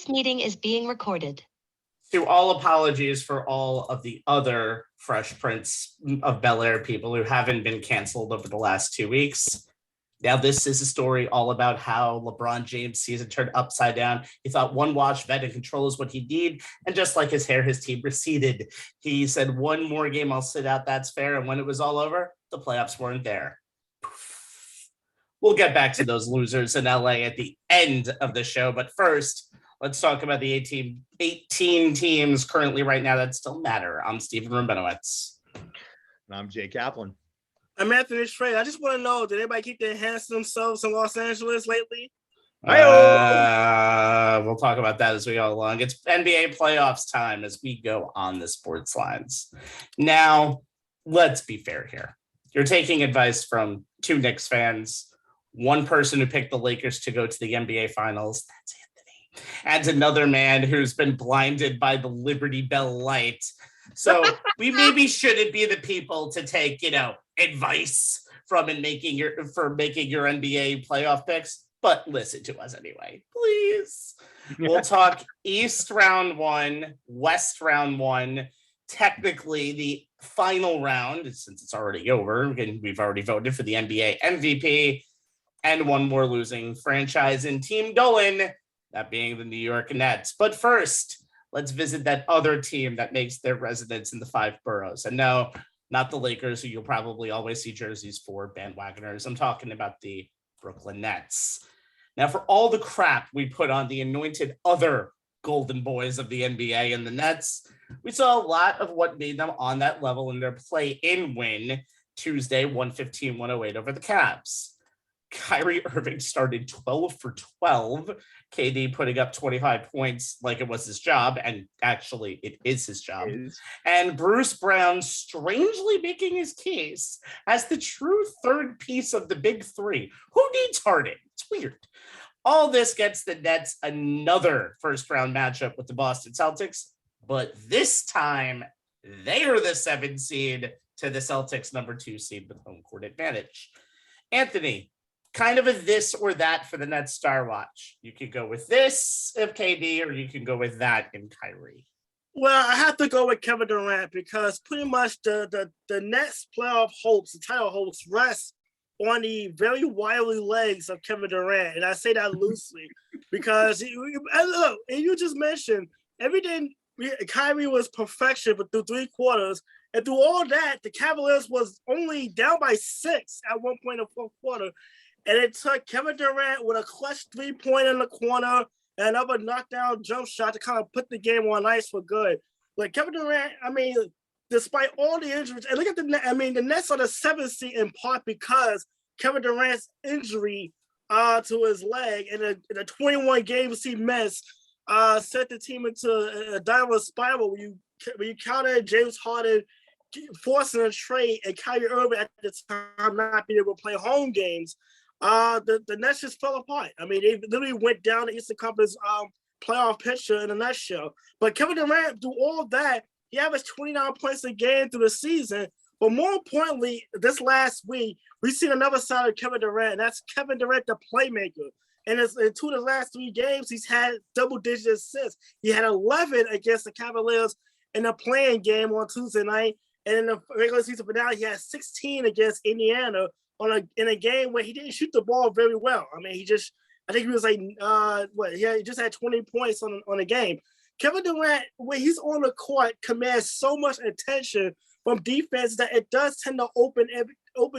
This meeting is being recorded. To all apologies for all of the other Fresh Prince of Bel-Air people who haven't been canceled over the last 2 weeks. Now, this is a story all about how LeBron James' season turned upside down. He thought one wash vet and control is what he needed. And just like his hair, his team receded. He said, one more game, I'll sit out. That's fair. And when it was all over, the playoffs weren't there. We'll get back to those losers in LA at the end of the show. But first, let's talk about the 18 teams currently right now that still matter. I'm Stephen Rabinowitz. And I'm Jay Kaplan. I'm Anthony Strait. I just want to know, did anybody keep their hands to themselves in Los Angeles lately? We'll talk about that as we go along. It's NBA playoffs time as we go on the sports lines. Now, let's be fair here. You're taking advice from two Knicks fans, one person who picked the Lakers to go to the NBA Finals, that's Anthony, and another man who's been blinded by the Liberty Bell light. So we maybe shouldn't be the people to take, advice from and making your NBA playoff picks, but listen to us anyway, please. We'll talk East round 1, West round 1, technically the final round, since it's already over, and we've already voted for the NBA MVP, and one more losing franchise in Team Dolan, that being the New York Nets. But first, let's visit that other team that makes their residence in the 5 boroughs. And no, not the Lakers, who you'll probably always see jerseys for, bandwagoners. I'm talking about the Brooklyn Nets. Now, for all the crap we put on the anointed other golden boys of the NBA and the Nets, we saw a lot of what made them on that level in their play-in win Tuesday, 115-108 over the Cavs. Kyrie Irving started 12 for 12. KD putting up 25 points like it was his job, and actually it is his job. And Bruce Brown strangely making his case as the true third piece of the big three. Who needs Harden? It's weird. All this gets the Nets another first-round matchup with the Boston Celtics, but this time they are the 7 seed to the Celtics number 2 seed with home court advantage. Anthony, kind of a this or that for the Nets Star Watch. You could go with this if KD, or you can go with that in Kyrie. Well, I have to go with Kevin Durant because pretty much the Nets playoff hopes, the title hopes, rest on the very wily legs of Kevin Durant. And I say that loosely because, look, and you just mentioned, everything, Kyrie was perfection, but through 3 quarters, and through all that, the Cavaliers was only down by 6 at one point in the 4th quarter. And it took Kevin Durant with a clutch 3-pointer in the corner and another knockdown jump shot to kind of put the game on ice for good. Like Kevin Durant, despite all the injuries, and look at the Nets are the 7th seed in part because Kevin Durant's injury to his leg and the 21 games he missed set the team into a downward spiral when you counted James Harden forcing a trade and Kyrie Irving at the time not being able to play home games. The Nets just fell apart. They literally went down the Eastern Conference playoff picture in a nutshell. But Kevin Durant, through all of that, he averaged 29 points a game through the season. But more importantly, this last week, we've seen another side of Kevin Durant, and that's Kevin Durant, the playmaker. And in 2 of the last 3 games, he's had double-digit assists. He had 11 against the Cavaliers in the playing game on Tuesday night. And in the regular season finale, he had 16 against Indiana in a game where he didn't shoot the ball very well. He just had 20 points on a game. Kevin Durant, when he's on the court, commands so much attention from defense that it does tend to open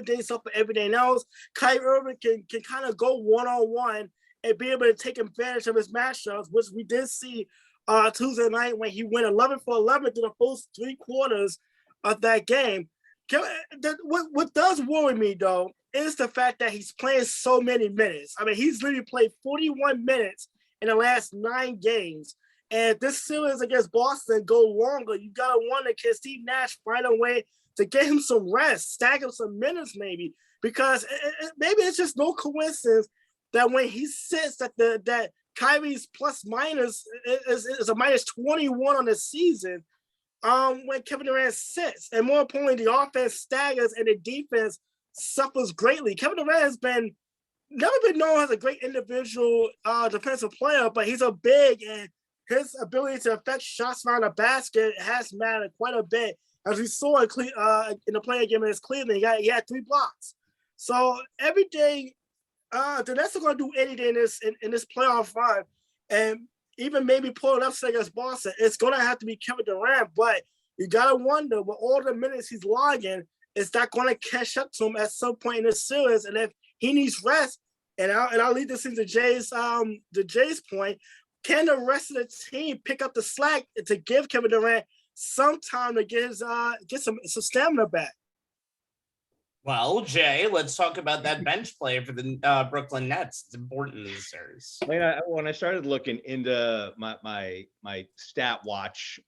things up for everything else. Kyrie Irving can kind of go one-on-one and be able to take advantage of his matchups, which we did see Tuesday night when he went 11 for 11 through the first 3 quarters of that game. What does worry me, though, is the fact that he's playing so many minutes. He's literally played 41 minutes in the last 9 games. And if this series against Boston go longer, you got to wonder, can Steve Nash find a way to get him some rest, stack him some minutes maybe? Because maybe it's just no coincidence that when he sits, that Kyrie's plus minus is a minus 21 on the season. When Kevin Durant sits, and more importantly, the offense staggers and the defense suffers greatly. Kevin Durant has been never been known as a great individual defensive player, but he's a big, and his ability to affect shots around the basket has mattered quite a bit. As we saw in the playing game against Cleveland, he had 3 blocks. So every day, the Nets are going to do anything in this playoff run, and even maybe pull it up against Boston. It's going to have to be Kevin Durant, but you got to wonder, with all the minutes he's logging, is that going to catch up to him at some point in the series? And if he needs rest, and I'll lead this into Jay's point, can the rest of the team pick up the slack to give Kevin Durant some time to get some stamina back? Well, Jay, let's talk about that bench play for the Brooklyn Nets. It's important in this series. When I started looking into my stat watch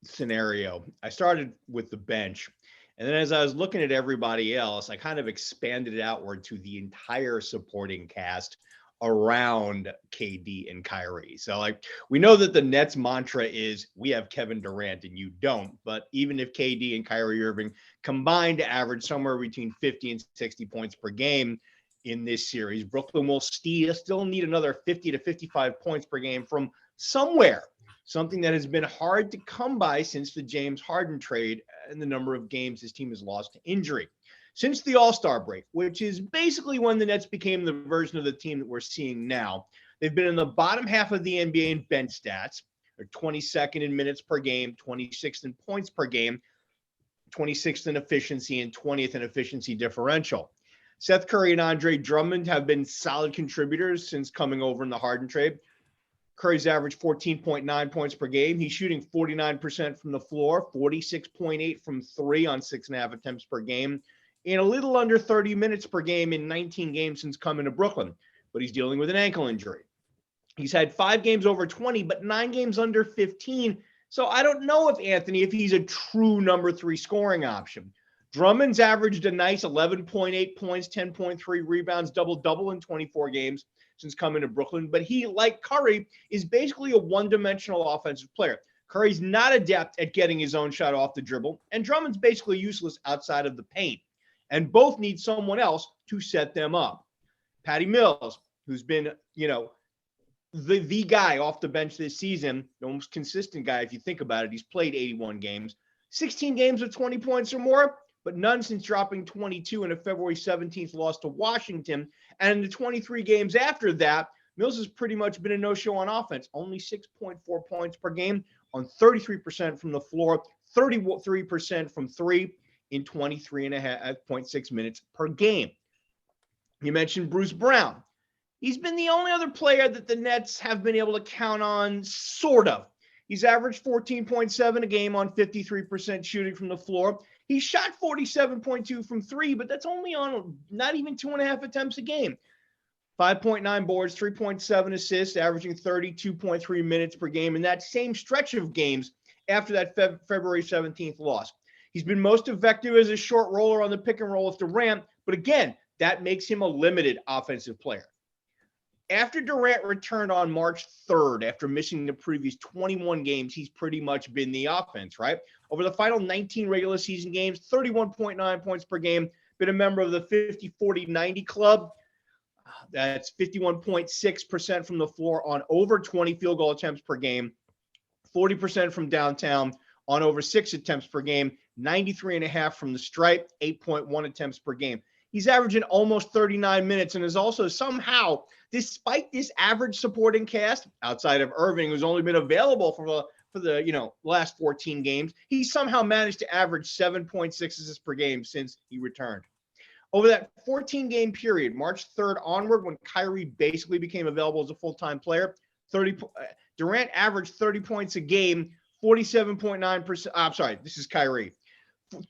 scenario, I started with the bench. And then as I was looking at everybody else, I kind of expanded it outward to the entire supporting cast around KD and Kyrie. So like, we know that the Nets mantra is we have Kevin Durant and you don't, but even if KD and Kyrie Irving combined to average somewhere between 50 and 60 points per game in this series, Brooklyn will still need another 50 to 55 points per game from somewhere, something that has been hard to come by since the James Harden trade and the number of games his team has lost to injury. Since the All-Star break, which is basically when the Nets became the version of the team that we're seeing now, they've been in the bottom half of the NBA in bench stats. They're 22nd in minutes per game, 26th in points per game, 26th in efficiency, and 20th in efficiency differential. Seth Curry and Andre Drummond have been solid contributors since coming over in the Harden trade. Curry's averaged 14.9 points per game. He's shooting 49% from the floor, 46.8 from 3 on 6.5 attempts per game, in a little under 30 minutes per game in 19 games since coming to Brooklyn, but he's dealing with an ankle injury. He's had 5 games over 20, but 9 games under 15. So I don't know if he's a true number 3 scoring option. Drummond's averaged a nice 11.8 points, 10.3 rebounds, double-double in 24 games since coming to Brooklyn, but he, like Curry, is basically a one-dimensional offensive player. Curry's not adept at getting his own shot off the dribble, and Drummond's basically useless outside of the paint. And both need someone else to set them up. Patty Mills, who's been, the guy off the bench this season, the most consistent guy, if you think about it. He's played 81 games, 16 games with 20 points or more, but none since dropping 22 in a February 17th loss to Washington. And in the 23 games after that, Mills has pretty much been a no-show on offense, only 6.4 points per game on 33% from the floor, 33% from 3, in 23.6 minutes per game. You mentioned Bruce Brown. He's been the only other player that the Nets have been able to count on, sort of. He's averaged 14.7 a game on 53% shooting from the floor. He shot 47.2 from 3, but that's only on not even 2.5 attempts a game. 5.9 boards, 3.7 assists, averaging 32.3 minutes per game in that same stretch of games after that February 17th loss. He's been most effective as a short roller on the pick and roll with Durant, but again, that makes him a limited offensive player. After Durant returned on March 3rd, after missing the previous 21 games, he's pretty much been the offense, right? Over the final 19 regular season games, 31.9 points per game, been a member of the 50-40-90 club. That's 51.6% from the floor on over 20 field goal attempts per game, 40% from downtown on over 6 attempts per game, 93.5 from the stripe, 8.1 attempts per game. He's averaging almost 39 minutes and is also somehow, despite this average supporting cast, outside of Irving, who's only been available for the last 14 games, he somehow managed to average 7.6 assists per game since he returned. Over that 14-game period, March 3rd onward, when Kyrie basically became available as a full-time player, Durant averaged 30 points a game, 47.9%. I'm sorry, this is Kyrie.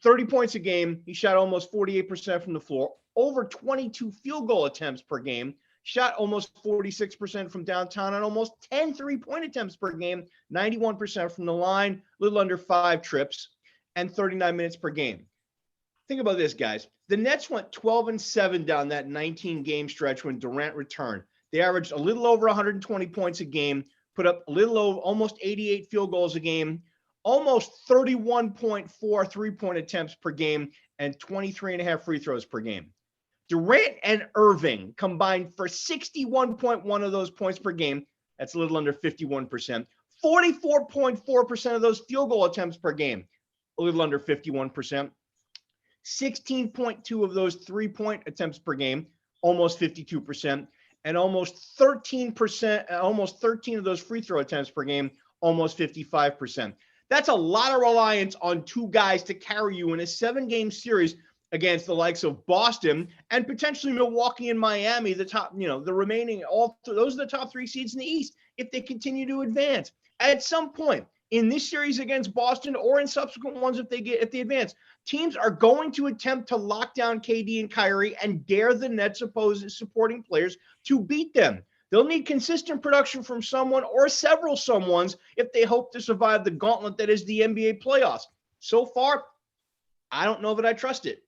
30 points a game. He shot almost 48% from the floor, over 22 field goal attempts per game, shot almost 46% from downtown and almost 10 three-point attempts per game, 91% from the line, a little under 5 trips, and 39 minutes per game. Think about this, guys. The Nets went 12-7 down that 19-game stretch when Durant returned. They averaged a little over 120 points a game, put up a little over almost 88 field goals a game, almost 31.4 three-point attempts per game, and 23.5 free throws per game. Durant and Irving combined for 61.1 of those points per game. That's a little under 51%. 44.4% of those field goal attempts per game, a little under 51%. 16.2 of those three-point attempts per game, almost 52%. And almost 13% of those free throw attempts per game, almost 55%. That's a lot of reliance on two guys to carry you in a 7-game series against the likes of Boston and potentially Milwaukee and Miami, the top, the remaining, those are the top 3 seeds in the East if they continue to advance. At some point in this series against Boston or in subsequent ones if they advance, teams are going to attempt to lock down KD and Kyrie and dare the Nets supporting players to beat them. They'll need consistent production from someone or several someones if they hope to survive the gauntlet that is the NBA playoffs. So far, I don't know that I trust it.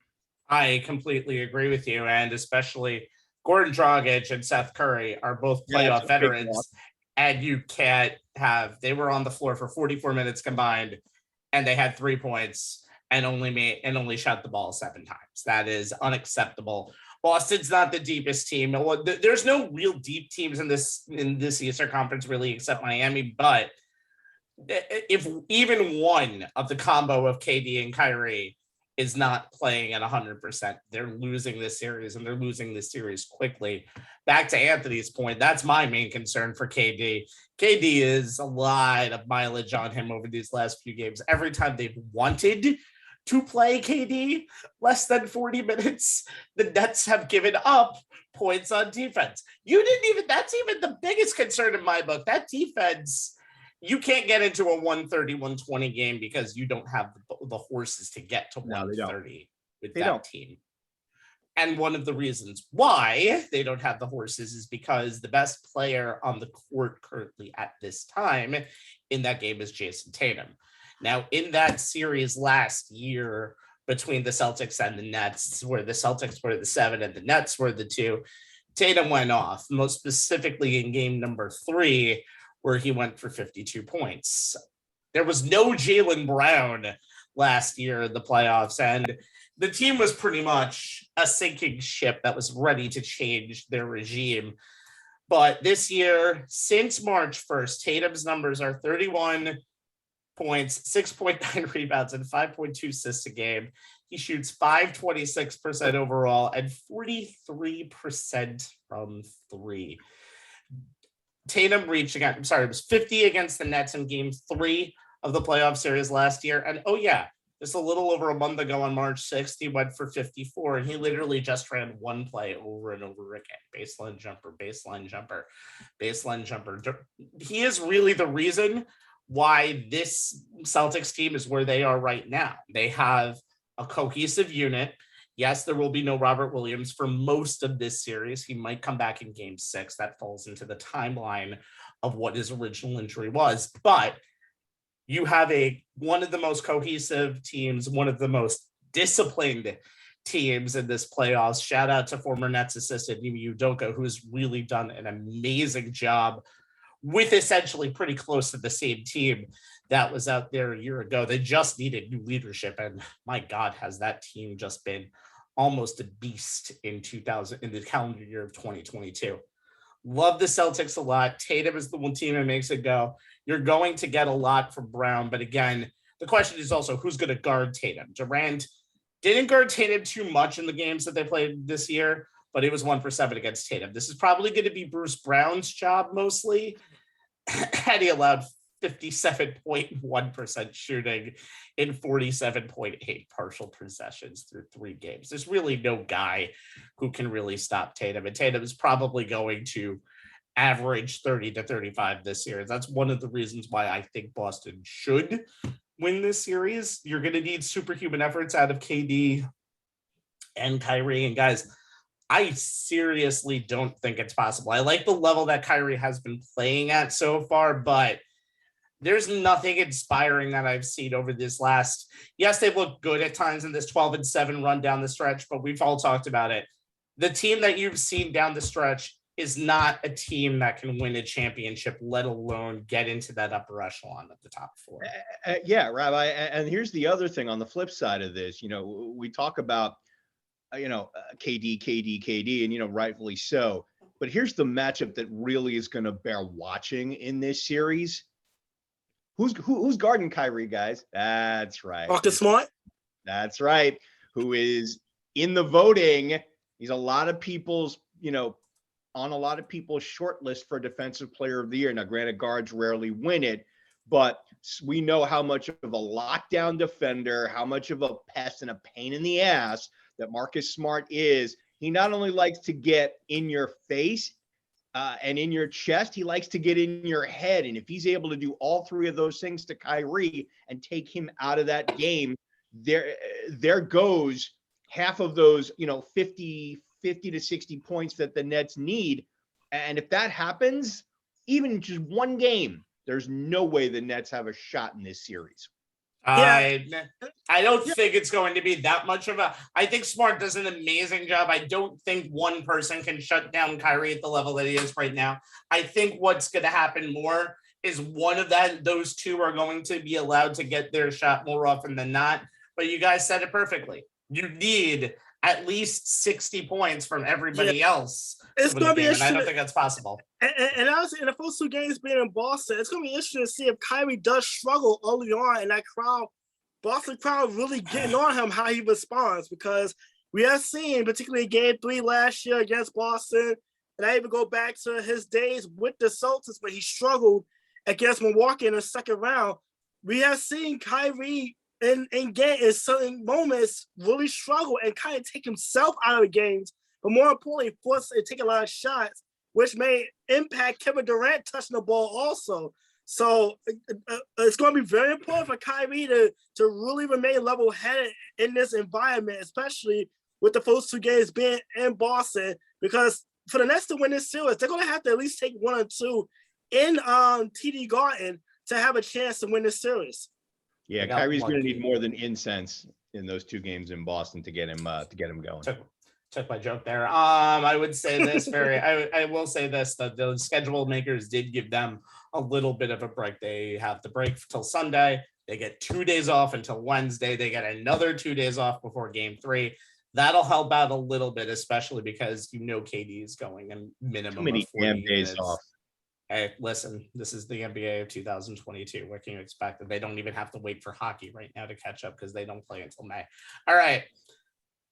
I completely agree with you, and especially Gordon Dragic and Seth Curry are both playoff veterans, and you can't have – they were on the floor for 44 minutes combined, and they had 3 points and only shot the ball 7 times. That is unacceptable. Boston's not the deepest team. There's no real deep teams in this Eastern Conference really except Miami, but if even one of the combo of KD and Kyrie is not playing at 100%, they're losing this series, and they're losing this series quickly. Back to Anthony's point, that's my main concern for KD. KD is a lot of mileage on him over these last few games. Every time they've wanted to play KD less than 40 minutes, the Nets have given up points on defense. That's even the biggest concern in my book. That defense, you can't get into a 130-120 game because you don't have the horses to get to 130 with that team. And one of the reasons why they don't have the horses is because the best player on the court currently at this time in that game is Jason Tatum. Now, in that series last year between the Celtics and the Nets, where the Celtics were the 7 and the Nets were the 2, Tatum went off, most specifically in game number 3, where he went for 52 points. There was no Jalen Brown last year in the playoffs, and the team was pretty much a sinking ship that was ready to change their regime. But this year, since March 1st, Tatum's numbers are 31 points, 6.9 rebounds, and 5.2 assists a game. He shoots 5.26% overall and 43% from 3. Tatum reached it was 50 against the Nets in game 3 of the playoff series last year. And just a little over a month ago on March 6th, he went for 54, and he literally just ran one play over and over again. Baseline jumper, baseline jumper, baseline jumper. He is really the reason why this Celtics team is where they are right now. They have a cohesive unit. Yes, there will be no Robert Williams for most of this series. He might come back in game 6. That falls into the timeline of what his original injury was. But you have one of the most cohesive teams, one of the most disciplined teams in this playoffs. Shout out to former Nets assistant Ime Udoka, who's really done an amazing job with essentially pretty close to the same team that was out there a year ago. They just needed new leadership, and my God, has that team just been almost a beast in the calendar year of 2022. Love the Celtics a lot. Tatum is the one team that makes it go. You're going to get a lot from Brown, but again, the question is also who's going to guard Tatum. Durant didn't guard Tatum too much in the games that they played this year, but it was 1 for 7 against Tatum. This is probably going to be Bruce Brown's job mostly, and he allowed 57.1% shooting in 47.8 partial possessions through 3 games. There's really no guy who can really stop Tatum, and Tatum is probably going to average 30 to 35 this year. That's one of the reasons why I think Boston should win this series. You're going to need superhuman efforts out of KD and Kyrie, and guys, I seriously don't think it's possible. I like the level that Kyrie has been playing at so far, but there's nothing inspiring that I've seen over this last. Yes, they've looked good at times in this 12-7 run down the stretch, but we've all talked about it. The team that you've seen down the stretch is not a team that can win a championship, let alone get into that upper echelon of the top 4. Yeah, Rabbi. And here's the other thing on the flip side of this. We talk about KD, and, rightfully so. But here's the matchup that really is going to bear watching in this series. Who's guarding Kyrie, guys? That's right. Marcus Smart. That's right. Who is in the voting. He's a lot of people's, on a lot of people's short list for Defensive Player of the Year. Now, granted, guards rarely win it, but we know how much of a lockdown defender, how much of a pest and a pain in the ass that Marcus Smart is. He not only likes to get in your face and in your chest, he likes to get in your head. And if he's able to do all three of those things to Kyrie and take him out of that game, there goes half of those, 50 to 60 points that the Nets need. And if that happens, even just one game, there's no way the Nets have a shot in this series. I don't think it's going to be that much of a. I think Smart does an amazing job. I don't think one person can shut down Kyrie at the level that he is right now. I think what's going to happen more is one of those two are going to be allowed to get their shot more often than not. But you guys said it perfectly. You need at least 60 points from everybody else. It's going to be interesting. I don't think that's possible. And honestly, in the first two games being in Boston, it's going to be interesting to see if Kyrie does struggle early on, and that Boston crowd really getting on him, how he responds, because we have seen, particularly Game 3 last year against Boston, and I even go back to his days with the Celtics, where he struggled against Milwaukee in the second round. We have seen Kyrie in certain moments really struggle and kind of take himself out of the games, but more importantly, force and take a lot of shots, which may impact Kevin Durant touching the ball also. So it's going to be very important for Kyrie to really remain level-headed in this environment, especially with the first two games being in Boston, because for the Nets to win this series, they're going to have to at least take one or two in TD Garden to have a chance to win this series. Yeah, Kyrie's going to need more than incense in those two games in Boston to get him going. Took my joke there. I would say this I will say this, that the schedule makers did give them a little bit of a break. They have the break till Sunday. They get 2 days off until Wednesday. They get another 2 days off before Game 3. That'll help out a little bit, especially because KD is going a minimum too many of 40 damn days minutes. off. Hey, listen, this is the NBA of 2022. What can you expect? They don't even have to wait for hockey right now to catch up because they don't play until May. All right.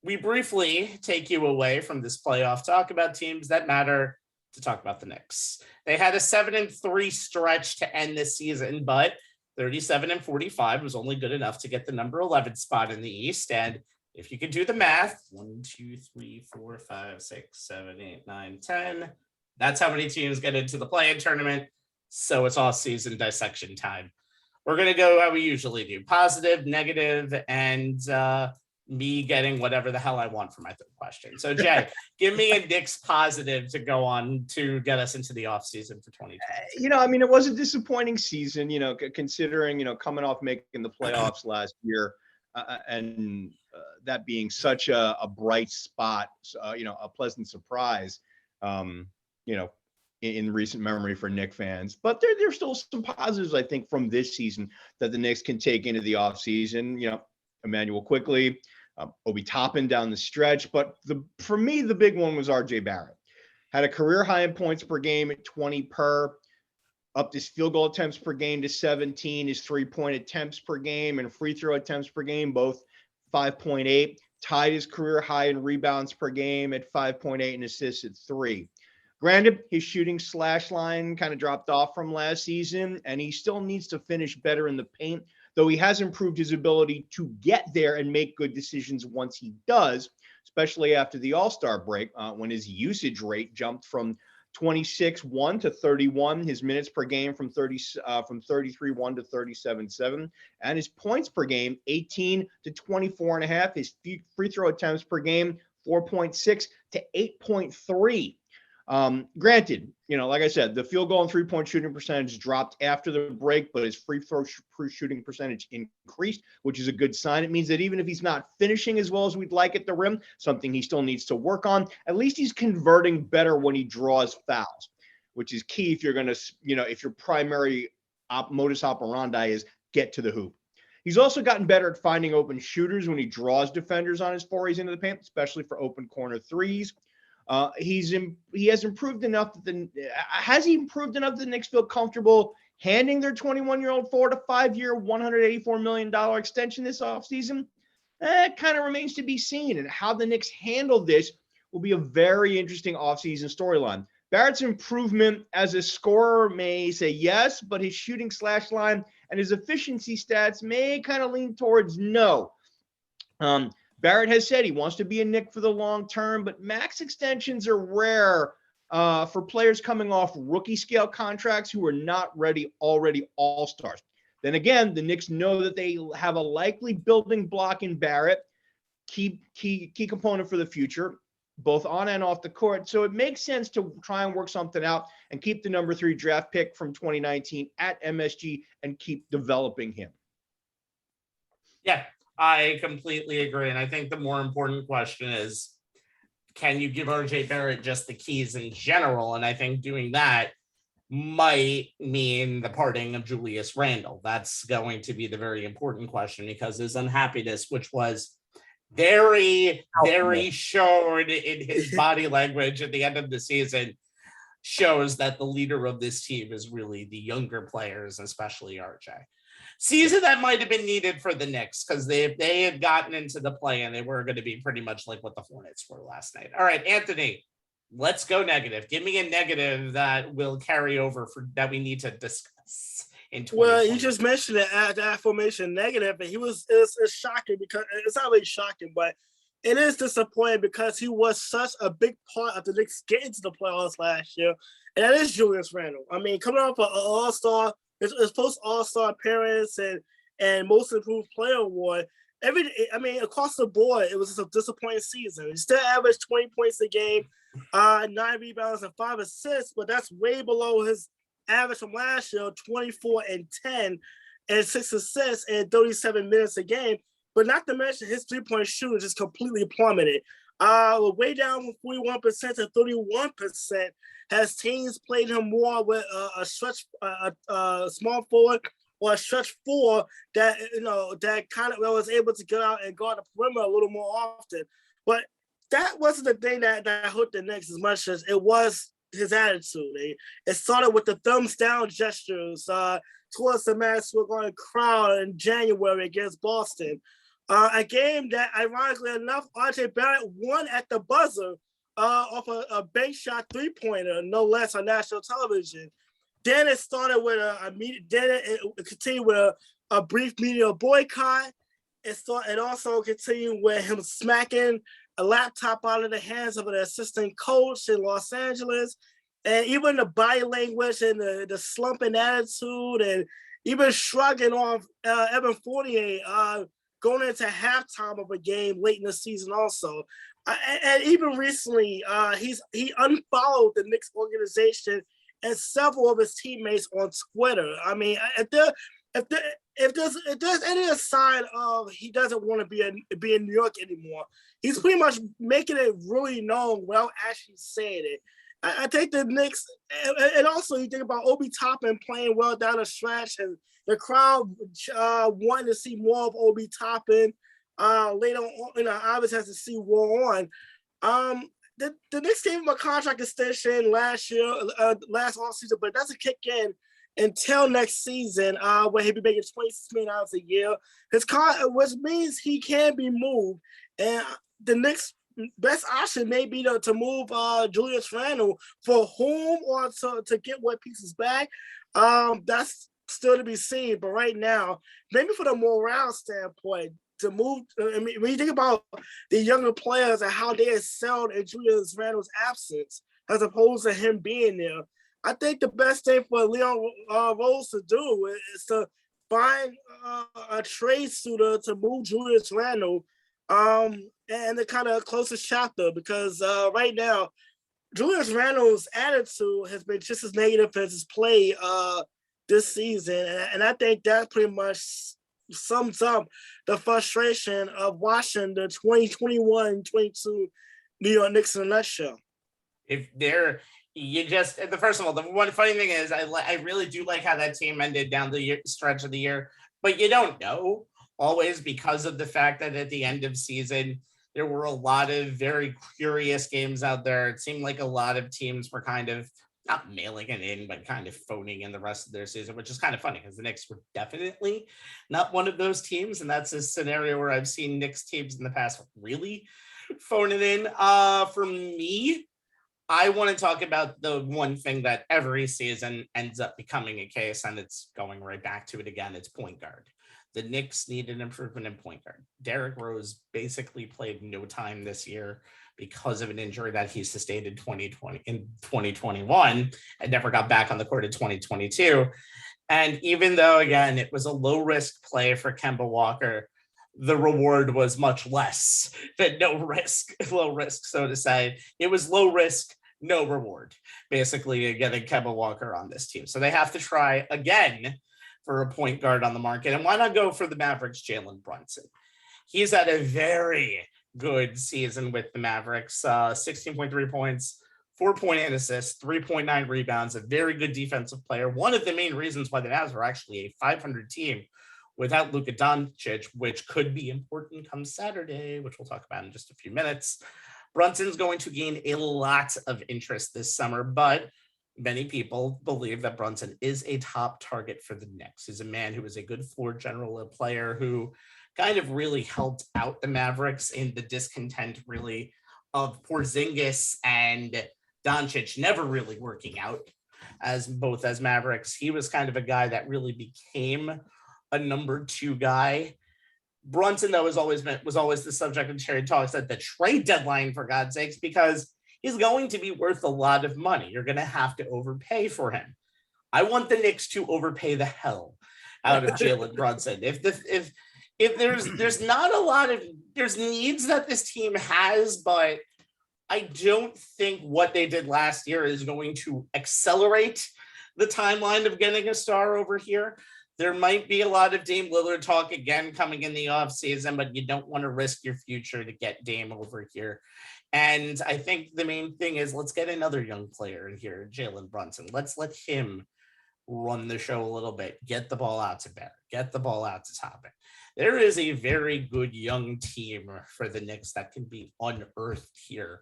We briefly take you away from this playoff talk about teams that matter to talk about the Knicks. They had a 7-3 stretch to end this season, but 37-45 was only good enough to get the number 11 spot in the East. And if you can do the math, 1, 2, 3, 4, 5, 6, 7, 8, 9, 10. That's how many teams get into the play-in tournament. So it's all season dissection time. We're going to go how we usually do: positive, negative, and me getting whatever the hell I want for my third question. So Jay, give me a Knicks positive to go on to get us into the offseason for 2020. It was a disappointing season, considering, coming off making the playoffs last year and that being such a bright spot, a pleasant surprise. In recent memory for Knicks fans. But there's still some positives, I think, from this season that the Knicks can take into the offseason. Emmanuel Quickly, Obi Toppin down the stretch. But for me, the big one was RJ Barrett. Had a career high in points per game at 20 per, upped his field goal attempts per game to 17, his three-point attempts per game and free throw attempts per game, both 5.8. Tied his career high in rebounds per game at 5.8 and assists at 3. Granted, his shooting slash line kind of dropped off from last season, and he still needs to finish better in the paint, though he has improved his ability to get there and make good decisions once he does, especially after the All-Star break, when his usage rate jumped from 26-1 to 31, his minutes per game from 33-1 to 37-7, and his points per game 18 to 24.5, his free throw attempts per game 4.6 to 8.3. Granted, like I said, the field goal and 3-point shooting percentage dropped after the break, but his free throw shooting percentage increased, which is a good sign. It means that even if he's not finishing as well as we'd like at the rim, something he still needs to work on, at least he's converting better when he draws fouls, which is key if you're going to, if your primary modus operandi is get to the hoop. He's also gotten better at finding open shooters when he draws defenders on his forays into the paint, especially for open corner threes. He has improved enough that has he improved enough that the Knicks feel comfortable handing their 21-year-old forward a 5-year, $184 million extension this offseason? That kind of remains to be seen, and how the Knicks handle this will be a very interesting offseason storyline. Barrett's improvement as a scorer may say yes, but his shooting slash line and his efficiency stats may kind of lean towards no. Barrett has said he wants to be a Knick for the long term, but max extensions are rare for players coming off rookie scale contracts who are not already all-stars. Then again, the Knicks know that they have a likely building block in Barrett, key component for the future, both on and off the court. So it makes sense to try and work something out and keep the number 3 draft pick from 2019 at MSG and keep developing him. Yeah, I completely agree. And I think the more important question is, can you give RJ Barrett just the keys in general? And I think doing that might mean the parting of Julius Randle. That's going to be the very important question, because his unhappiness, which was very shown in his body language at the end of the season, shows that the leader of this team is really the younger players, especially RJ. Season that might have been needed for the Knicks, because they had gotten into the play and they were going to be pretty much like what the Hornets were last night. All right, Anthony, let's go negative. Give me a negative that will carry over that we need to discuss in 2020. Well, you just mentioned it at the aforementioned negative, and it's shocking, because it's not really shocking, but it is disappointing because he was such a big part of the Knicks getting to the playoffs last year, and that is Julius Randle. I mean, coming off an All-Star, his post All-Star appearance and Most Improved Player award. Across the board, it was just a disappointing season. He still averaged 20 points a game, 9 rebounds and 5 assists, but that's way below his average from last year, 24 and 10 and 6 assists and 37 minutes a game. But not to mention his 3-point shooting just completely plummeted. Way down from 41% to 31%. Has teams played him more with a stretch, small forward or a stretch 4 that kind of was able to get out and guard the perimeter a little more often. But that wasn't the thing that hurt the Knicks as much as it was his attitude. It started with the thumbs down gestures towards the Madison Square Garden crowd in January against Boston. A game that, ironically enough, RJ Barrett won at the buzzer off a bank shot 3-pointer, no less, on national television. Then it started with it continued with a brief media boycott. It also continued with him smacking a laptop out of the hands of an assistant coach in Los Angeles. And even the body language and the slumping attitude, and even shrugging off Evan Fournier going into halftime of a game late in the season also. And even recently, he unfollowed the Knicks organization and several of his teammates on Twitter. I mean, if there's any sign of he doesn't want to be in New York anymore, he's pretty much making it really known without actually saying it. I think the Knicks, and also you think about Obi Toppin playing well down the stretch, and the crowd wanting to see more of Obi Toppin. Later on, obviously has to see war on. The Knicks gave him a contract extension last offseason, but it doesn't kick in until next season, where he'll be making $26 million a year. Which means he can be moved, and the Knicks' best option may be to move Julius Randle, for whom or to get what pieces back. That's still to be seen. But right now, maybe for the morale standpoint, to move. I mean, when you think about the younger players and how they excelled in Julius Randle's absence, as opposed to him being there, I think the best thing for Leon Rose to do is to find a trade suitor to move Julius Randle and the kind of closest chapter, because right now, Julius Randle's attitude has been just as negative as his play this season. And I think that pretty much sums up the frustration of watching the 2021-22 New York Knicks in a nutshell. First of all, the one funny thing is I really do like how that team ended down the stretch of the year, but you don't know always because of the fact that at the end of season, there were a lot of very curious games out there. It seemed like a lot of teams were kind of not mailing it in, but kind of phoning in the rest of their season, which is kind of funny because the Knicks were definitely not one of those teams. And that's a scenario where I've seen Knicks teams in the past really phone it in. For me, I want to talk about the one thing that every season ends up becoming a case, and it's going right back to it again. It's point guard. The Knicks need an improvement in point guard. Derrick Rose basically played no time this year because of an injury that he sustained in 2021 and never got back on the court in 2022. And even though, again, it was a low-risk play for Kemba Walker, the reward was much less than no risk, low risk, so to say. It was low risk, no reward, basically getting Kemba Walker on this team. So they have to try again for a point guard on the market. And why not go for the Mavericks, Jalen Brunson? He's had a very good season with the Mavericks, 16.3 points, 4.8 assists, 3.9 rebounds, a very good defensive player. One of the main reasons why the Mavs are actually a 500 team without Luka Doncic, which could be important come Saturday, which we'll talk about in just a few minutes. Brunson's going to gain a lot of interest this summer, but many people believe that Brunson is a top target for the Knicks. He's a man who is a good floor general, a player who kind of really helped out the Mavericks in the discontent, really, of Porzingis and Doncic never really working out as both as Mavericks. He was kind of a guy that really became a number two guy. Brunson, though, was always the subject of trade talks at the trade deadline, for God's sakes, because he's going to be worth a lot of money. You're going to have to overpay for him. I want the Knicks to overpay the hell out of Jalen Brunson. If there's not a lot of, there's needs that this team has, but I don't think what they did last year is going to accelerate the timeline of getting a star over here. There might be a lot of Dame Lillard talk again coming in the offseason, but you don't want to risk your future to get Dame over here. And I think the main thing is let's get another young player in here, Jalen Brunson. Let's let him run the show a little bit, get the ball out to Barrett, get the ball out to Toppin. There is a very good young team for the Knicks that can be unearthed here.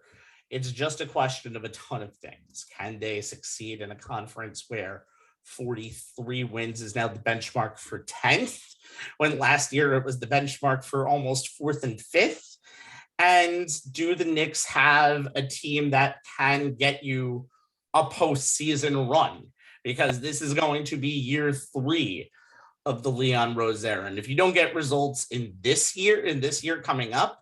It's just a question of a ton of things. Can they succeed in a conference where 43 wins is now the benchmark for 10th, when last year it was the benchmark for almost 4th and 5th? And do the Knicks have a team that can get you a postseason run? Because this is going to be year 3 of the Leon Rose era. And if you don't get results in this year coming up,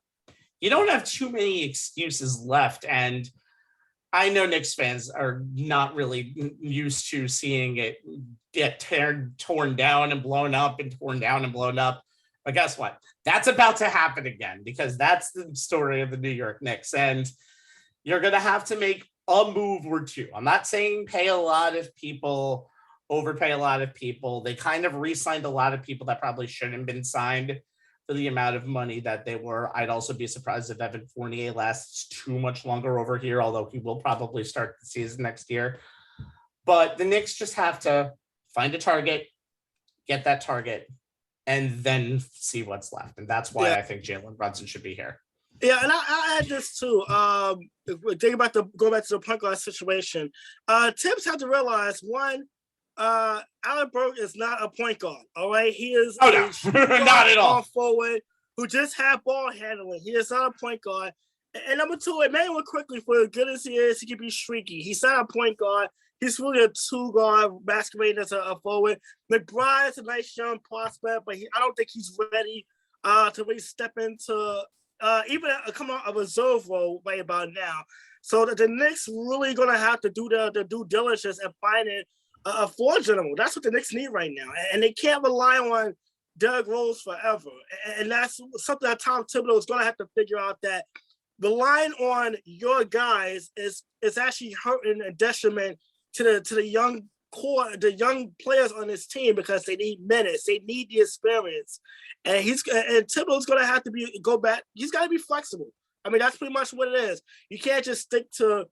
you don't have too many excuses left. And I know Knicks fans are not really used to seeing it get torn down and blown up and torn down and blown up. But guess what? That's about to happen again, because that's the story of the New York Knicks. And you're going to have to make a move or two. I'm not saying pay a lot of people, overpay a lot of people. They kind of re-signed a lot of people that probably shouldn't have been signed for the amount of money that they were. I'd also be surprised if Evan Fournier lasts too much longer over here, although he will probably start the season next year. But the Knicks just have to find a target, get that target, and then see what's left. And that's why I think Jalen Brunson should be here. Yeah, and I add this too. Think about go back to the point guard situation. Tips have to realize, one, Alec Burke is not a point guard. All right, he is not at all forward who just had ball handling. He is not a point guard. And number two, Emmanuel quickly, for as good as he is, he can be streaky. He's not a point guard. He's really a 2-guard masquerading as a forward. McBride's a nice young prospect, but I don't think he's ready to really step into even come out of a reserve role right about now. So the Knicks really going to have to do the due diligence and finding a floor general. That's what the Knicks need right now. And they can't rely on Derrick Rose forever. And that's something that Tom Thibodeau is going to have to figure out, that relying on your guys is actually hurting a detriment to the young core, the young players on this team, because they need minutes, they need the experience, and Thibodeau's going to have to go back. He's got to be flexible. I mean, that's pretty much what it is. You can't just stick to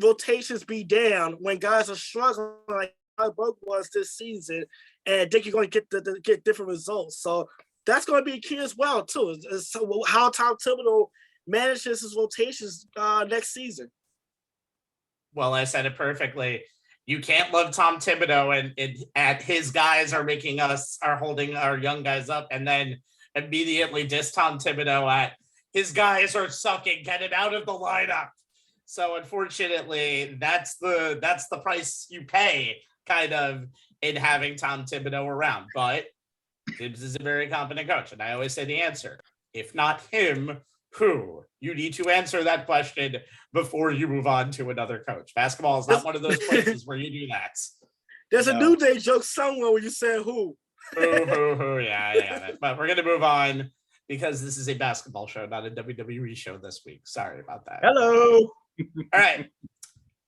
rotations be down when guys are struggling like Burke was this season, and think you're going to get different results. So that's going to be key as well, too. Is how Tom Thibodeau manages his rotations next season. Well, I said it perfectly. You can't love Tom Thibodeau and his guys are holding our young guys up, and then immediately diss Tom Thibodeau at his guys are sucking, get him out of the lineup. So unfortunately, that's the price you pay kind of in having Tom Thibodeau around. But Tibbs is a very competent coach. And I always say the answer, if not him, who? You need to answer that question before you move on to another coach. Basketball is not one of those places where you do that. There's a New Day joke somewhere where you said who. Who. Yeah. But we're going to move on because this is a basketball show, not a WWE show this week. Sorry about that. Hello. All right.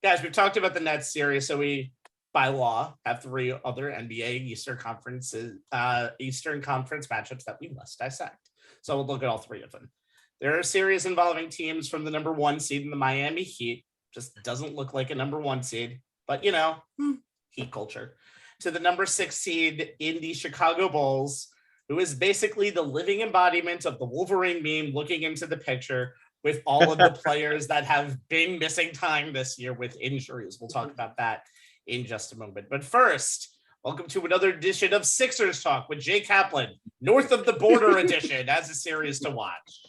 Guys, we've talked about the Nets series. So we, by law, have 3 other NBA Eastern Conference matchups that we must dissect. So we'll look at all 3 of them. There are series involving teams from the number 1 seed in the Miami Heat. Just doesn't look like a number 1 seed, but Heat culture. To the number 6 seed in the Chicago Bulls, who is basically the living embodiment of the Wolverine meme looking into the picture with all of the players that have been missing time this year with injuries. We'll talk about that in just a moment. But first, welcome to another edition of Sixers Talk with Jay Kaplan, North of the Border edition, as a series to watch.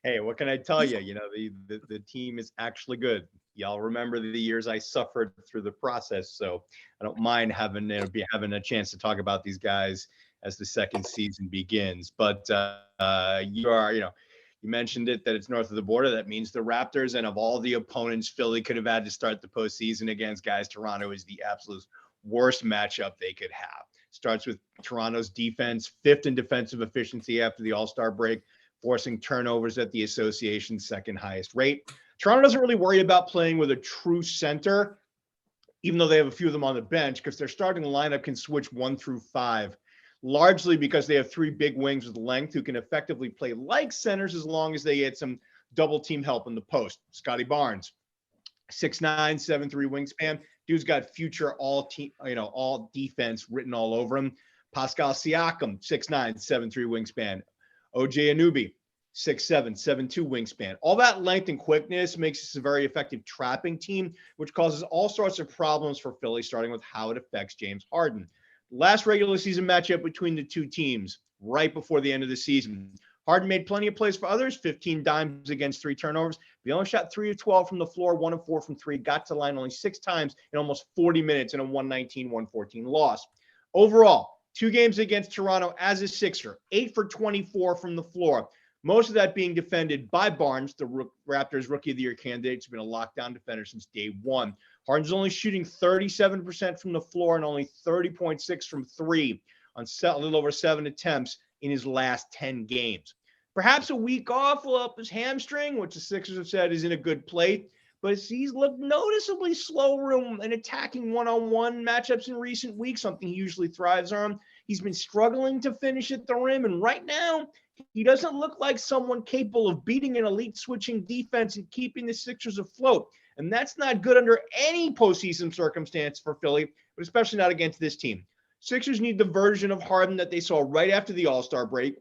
Hey, what can I tell you? The team is actually good. Y'all remember the years I suffered through the process, so I don't mind having a chance to talk about these guys as the second season begins. But you mentioned it, that it's north of the border. That means the Raptors, and of all the opponents Philly could have had to start the postseason against, guys, Toronto is the absolute worst matchup they could have. Starts with Toronto's defense, 5th in defensive efficiency after the All-Star break, forcing turnovers at the association's 2nd highest rate. Toronto doesn't really worry about playing with a true center, even though they have a few of them on the bench, because their starting lineup can switch 1 through 5, largely because they have 3 big wings with length who can effectively play like centers as long as they get some double team help in the post. Scotty Barnes, 6'9", 7'3" wingspan. Dude's got future all defense written all over him. Pascal Siakam, 6'9", 7'3" wingspan. OJ Anunoby, 6'7", 7'2" wingspan. All that length and quickness makes this a very effective trapping team, which causes all sorts of problems for Philly, starting with how it affects James Harden. Last regular season matchup between the 2 teams, right before the end of the season. Harden made plenty of plays for others, 15 dimes against 3 turnovers. He only shot 3 of 12 from the floor, 1 of 4 from 3, got to line only 6 times in almost 40 minutes in a 119-114 loss. Overall, 2 games against Toronto as a Sixer, 8 for 24 from the floor. Most of that being defended by Barnes, the Raptors Rookie of the Year candidate. He's been a lockdown defender since day 1. Harden's only shooting 37% from the floor and only 30.6 from 3 on a little over 7 attempts in his last 10 games. Perhaps a week off will help his hamstring, which the Sixers have said is in a good place. But he's looked noticeably slower in attacking one-on-one matchups in recent weeks, something he usually thrives on. He's been struggling to finish at the rim, and right now, he doesn't look like someone capable of beating an elite switching defense and keeping the Sixers afloat. And that's not good under any postseason circumstance for Philly, but especially not against this team. Sixers need the version of Harden that they saw right after the All-Star break,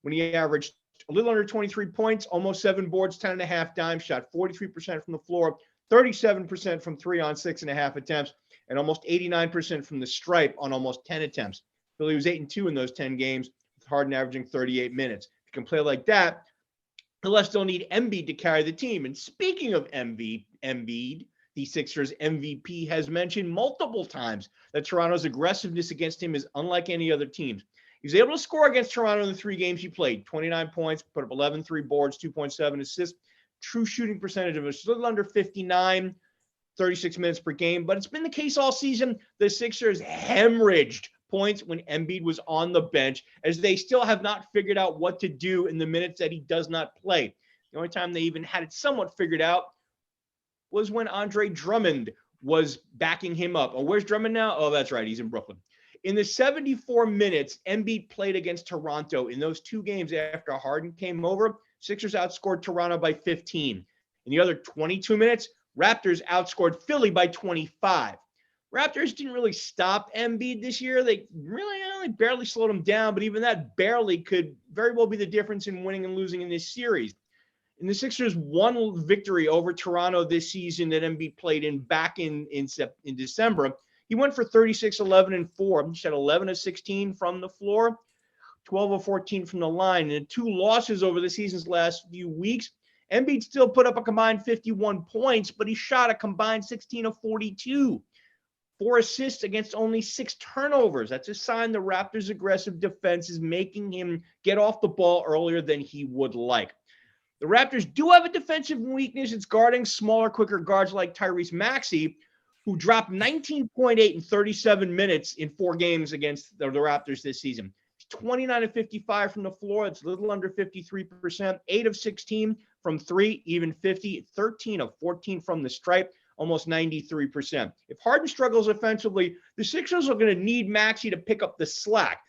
when he averaged a little under 23 points, almost 7 boards, 10.5 dimes, shot 43% from the floor, 37% from 3 on 6.5 attempts, and almost 89% from the stripe on almost 10 attempts. Philly was 8-2 in those 10 games, with Harden averaging 38 minutes. If you can play like that, he'll still need Embiid to carry the team. And speaking of Embiid, the Sixers MVP has mentioned multiple times that Toronto's aggressiveness against him is unlike any other team's. He was able to score against Toronto in the 3 games he played. 29 points, put up 11 3 boards, 2.7 assists. True shooting percentage of a little under 59, 36 minutes per game. But it's been the case all season. The Sixers hemorrhaged points when Embiid was on the bench, as they still have not figured out what to do in the minutes that he does not play. The only time they even had it somewhat figured out was when Andre Drummond was backing him up. Oh, where's Drummond now? Oh, that's right. He's in Brooklyn. In the 74 minutes Embiid played against Toronto in those 2 games after Harden came over, Sixers outscored Toronto by 15. In the other 22 minutes, Raptors outscored Philly by 25. Raptors didn't really stop Embiid this year. They really only barely slowed him down, but even that barely could very well be the difference in winning and losing in this series. And the Sixers won victory over Toronto this season that Embiid played in back in December. He went for 36, 11, and 4. He shot 11 of 16 from the floor, 12 of 14 from the line. And 2 losses over the season's last few weeks. Embiid still put up a combined 51 points, but he shot a combined 16 of 42. 4 assists against only 6 turnovers. That's a sign the Raptors' aggressive defense is making him get off the ball earlier than he would like. The Raptors do have a defensive weakness. It's guarding smaller, quicker guards like Tyrese Maxey, who dropped 19.8 in 37 minutes in 4 games against the Raptors this season. He's 29 of 55 from the floor. It's a little under 53%. 8 of 16 from 3, even 50. 13 of 14 from the stripe. Almost 93%. If Harden struggles offensively, the Sixers are going to need Maxey to pick up the slack.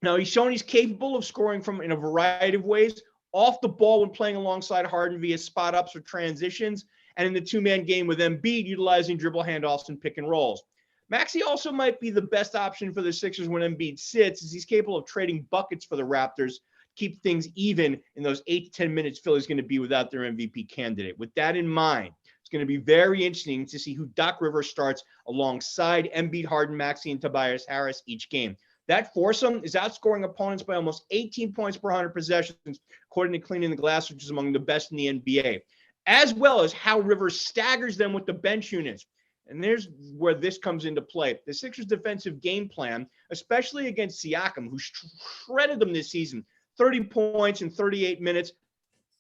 Now, he's shown he's capable of scoring from in a variety of ways, off the ball when playing alongside Harden via spot ups or transitions, and in the 2-man game with Embiid, utilizing dribble handoffs and pick and rolls. Maxey also might be the best option for the Sixers when Embiid sits, as he's capable of trading buckets for the Raptors, keep things even in those 8 to 10 minutes Philly's going to be without their MVP candidate. With that in mind, it's going to be very interesting to see who Doc Rivers starts alongside Embiid, Harden, Maxey, and Tobias Harris each game. That foursome is outscoring opponents by almost 18 points per 100 possessions, according to Cleaning the Glass, which is among the best in the NBA, as well as how Rivers staggers them with the bench units. And there's where this comes into play. The Sixers' defensive game plan, especially against Siakam, who shredded them this season, 30 points in 38 minutes,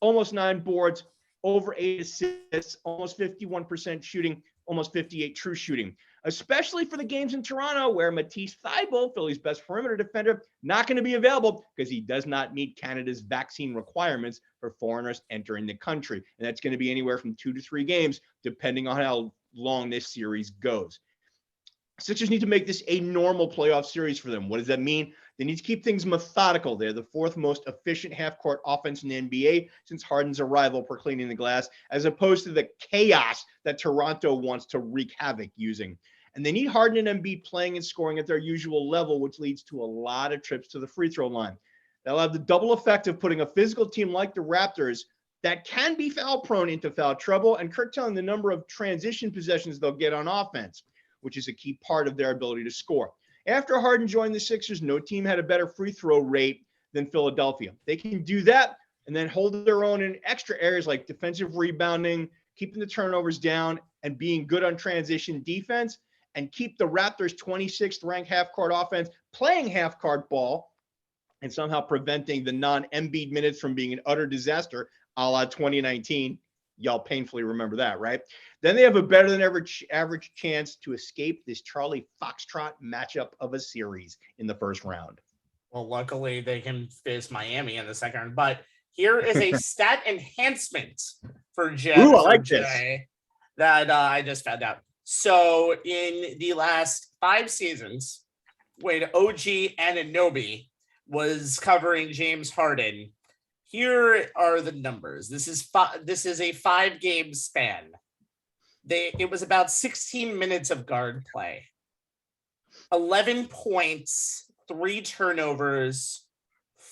almost 9 boards, over 8 assists, almost 51% shooting, almost 58 true shooting, especially for the games in Toronto where Matisse Thybulle, Philly's best perimeter defender, not going to be available because he does not meet Canada's vaccine requirements for foreigners entering the country. And that's going to be anywhere from 2 to 3 games, depending on how long this series goes. Sixers need to make this a normal playoff series for them. What does that mean? They need to keep things methodical. They're the 4th most efficient half-court offense in the NBA since Harden's arrival per Cleaning the Glass, as opposed to the chaos that Toronto wants to wreak havoc using. And they need Harden and Embiid playing and scoring at their usual level, which leads to a lot of trips to the free throw line. They'll have the double effect of putting a physical team like the Raptors that can be foul-prone into foul trouble and curtailing the number of transition possessions they'll get on offense, which is a key part of their ability to score. After Harden joined the Sixers, no team had a better free throw rate than Philadelphia. They can do that and then hold their own in extra areas like defensive rebounding, keeping the turnovers down, and being good on transition defense, and keep the Raptors' 26th ranked half-court offense playing half-court ball and somehow preventing the non-Embiid minutes from being an utter disaster a la 2019. Y'all painfully remember that, right? Then they have a better than average chance to escape this Charlie Foxtrot matchup of a series in the first round. Well, luckily they can face Miami in the second round. But here is a stat enhancement for Jeff. Ooh, I like this. That I just found out. So in the last 5 seasons, when OG Anunoby was covering James Harden, here are the numbers. This is a 5-game span. It was about 16 minutes of guard play, 11 points, 3 turnovers,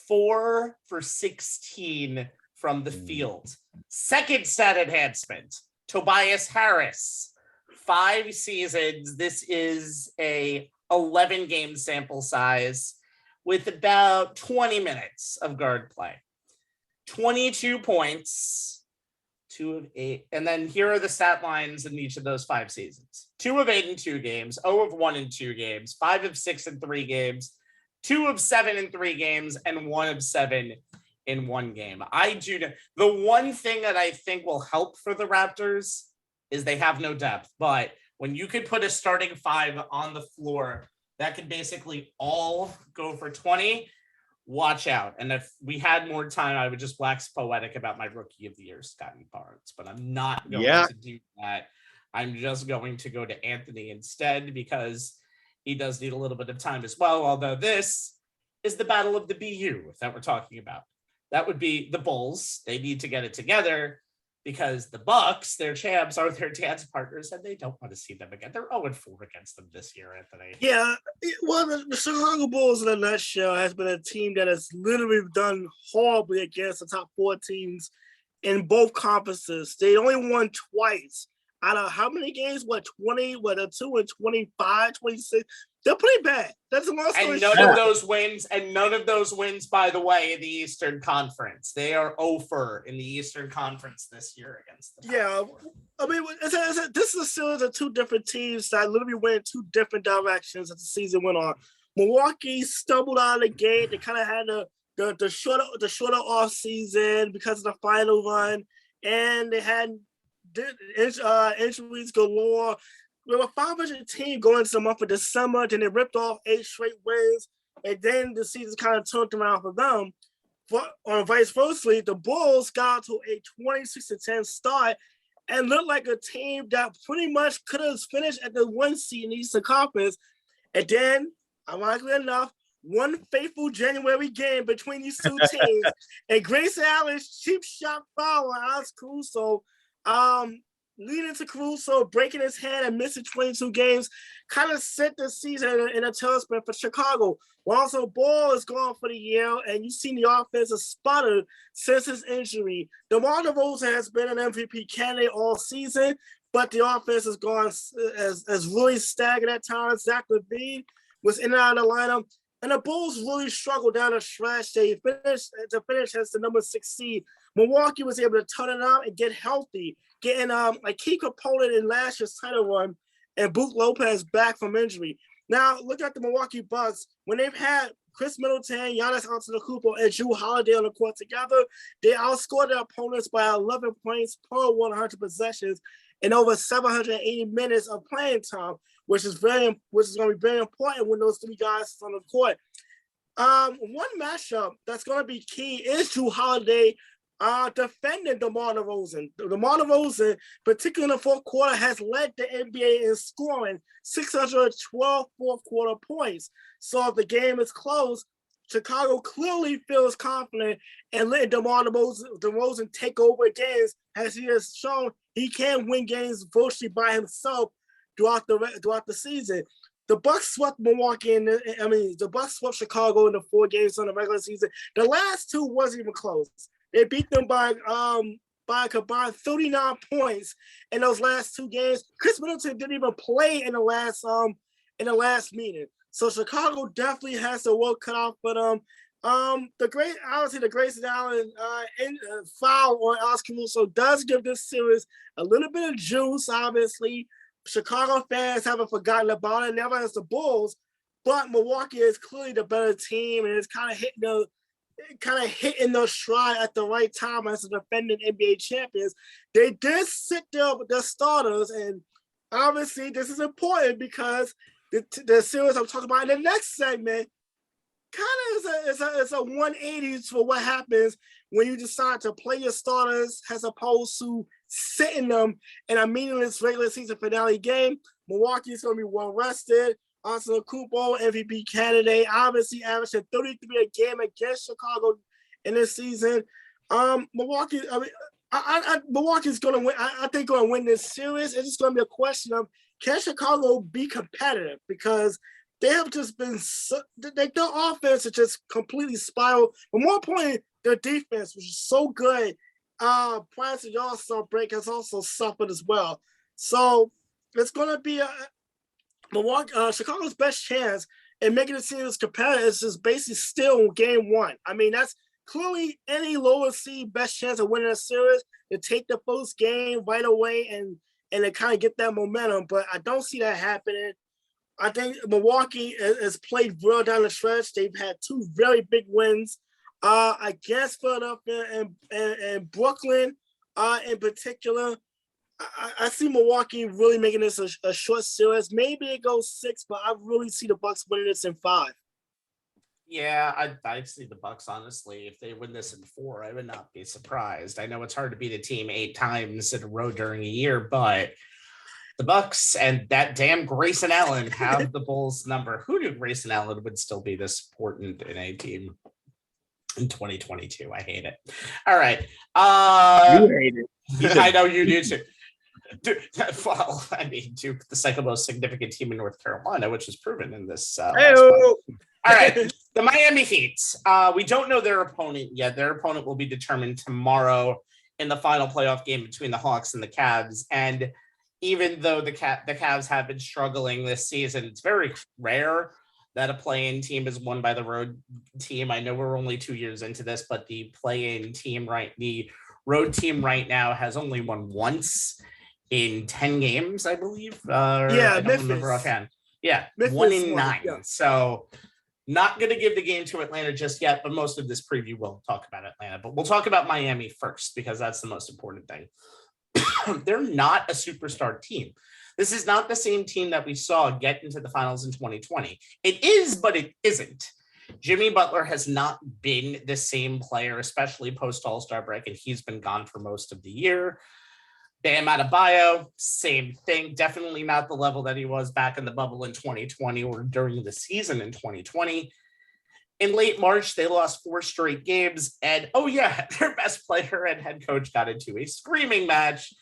4 for 16 from the field. Second stat enhancement, Tobias Harris, 5 seasons. This is a 11-game sample size with about 20 minutes of guard play. 22 points, 2 of 8. And then here are the stat lines in each of those 5 seasons. 2 of 8 in 2 games, 0 of 1 in 2 games, 5 of 6 in 3 games, 2 of 7 in 3 games, and 1 of 7 in 1 game. The one thing that I think will help for the Raptors is they have no depth. But when you could put a starting 5 on the floor, that could basically all go for 20. Watch out. And if we had more time, I would just wax poetic about my rookie of the year, Scotty Barnes, but I'm not going to do that. I'm just going to go to Anthony instead because he does need a little bit of time as well. Although this is the battle of the BU that we're talking about. That would be the Bulls. They need to get it together because the Bucks, their champs, are their dance partners, and they don't want to see them again. They're 0-4 against them this year, Anthony. Yeah, well, the Chicago Bulls in a nutshell has been a team that has literally done horribly against the top 4 teams in both conferences. They only won twice out of how many games? 20? A 2 and 25, 26? They're pretty bad. That's a long story. And none of those wins, by the way, in the Eastern Conference. They are 0-4 in the Eastern Conference this year against them. Yeah, I mean, this is a series of 2 different teams that literally went in 2 different directions as the season went on. Milwaukee stumbled out of the gate. They kind of had the shorter off season because of the final run, and they had injuries galore. We were a 500 team going into the month of December, then they ripped off 8 straight wins, and then the season kind of turned around for them. On vice versa, the Bulls got to a 26-10 start and looked like a team that pretty much could have finished at the 1 seed in the Eastern Conference. And then, ironically enough, one fateful January game between these 2 teams, and Grayson Allen's cheap shot foul on Alex Caruso, leading to Caruso breaking his hand and missing 22 games, kind of set the season in a tailspin for Chicago. Lonzo Ball is gone for the year, and you've seen the offense has sputtered since his injury. DeMar DeRozan has been an MVP candidate all season, but the offense has gone as really staggered at times. Zach LaVine was in and out of the lineup, and the Bulls really struggled down the stretch. They finished as the number 6 seed. Milwaukee was able to turn it on and get healthy, getting a key component in last year's title run, and Brook Lopez back from injury. Now, look at the Milwaukee Bucks. When they've had Chris Middleton, Giannis Antetokounmpo, and Jrue Holiday on the court together, they outscored their opponents by 11 points per 100 possessions and over 780 minutes of playing time, which is going to be very important when those 3 guys are on the court. One matchup that's going to be key is Jrue Holiday defending DeMar DeRozan. DeMar DeRozan, particularly in the 4th quarter, has led the NBA in scoring 612 4th quarter points. So if the game is close, Chicago clearly feels confident in letting DeMar DeRozan take over games, as he has shown he can win games virtually by himself throughout the season. The Bucks swept the Bucks swept Chicago in the 4 games on the regular season. The last 2 wasn't even close. They beat them by a combined 39 points in those last 2 games. Chris Middleton didn't even play in the last meeting. So Chicago definitely has the work cut out for them. The Grayson Allen foul on Alex Caruso does give this series a little bit of juice, obviously. Chicago fans haven't forgotten about it, never as the Bulls, but Milwaukee is clearly the better team, and it's kind of hitting their stride at the right time as the defending NBA champions. They did sit there with their starters, and obviously this is important because the series I'm talking about in the next segment kind of is a 180 for what happens when you decide to play your starters as opposed to sitting them in a meaningless regular season finale game. Milwaukee is going to be well rested. Antetokounmpo, MVP candidate, obviously averaging 33 a game against Chicago in this season. Milwaukee's going to win. I think going to win this series. It's just going to be a question of, can Chicago be competitive? Because they have just been their offense has just completely spiraled. But more importantly, their defense, which is so good prior to the All-Star break, has also suffered as well. So it's going to be Chicago's best chance in making the series competitive is just basically still game 1. I mean, that's clearly any lower seed best chance of winning a series to take the first game right away and to kind of get that momentum. But I don't see that happening. I think Milwaukee has played well down the stretch. They've had 2 very big wins against Philadelphia and Brooklyn in particular. I see Milwaukee really making this a short series. Maybe it goes 6, but I really see the Bucks winning this in 5. Yeah, I see the Bucks, honestly. If they win this in 4, I would not be surprised. I know it's hard to beat a team 8 times in a row during a year, but the Bucks and that damn Grayson Allen have the Bulls number. Who knew Grayson Allen would still be this important in a team? in 2022. I hate it. All right. You hate it. I know you do too. Dude, well, I mean, Duke, the second most significant team in North Carolina, which is proven in this. All right, the Miami Heat. We don't know their opponent yet. Their opponent will be determined tomorrow in the final playoff game between the Hawks and the Cavs. And even though the Cavs have been struggling this season, it's very rare that a play-in team is won by the road team. I know we're only 2 years into this, but the play-in team, the road team right now has only won once in 10 games, I believe. I don't remember offhand. Yeah, Memphis 1 in 9. Yeah. So not going to give the game to Atlanta just yet, but most of this preview will talk about Atlanta. But we'll talk about Miami first because that's the most important thing. They're not a superstar team. This is not the same team that we saw get into the finals in 2020. It is, but it isn't. Jimmy Butler has not been the same player, especially post All-Star break, and he's been gone for most of the year. Bam Adebayo, same thing. Definitely not the level that he was back in the bubble in 2020 or during the season in 2020. In late March, they lost 4 straight games. And, their best player and head coach got into a screaming match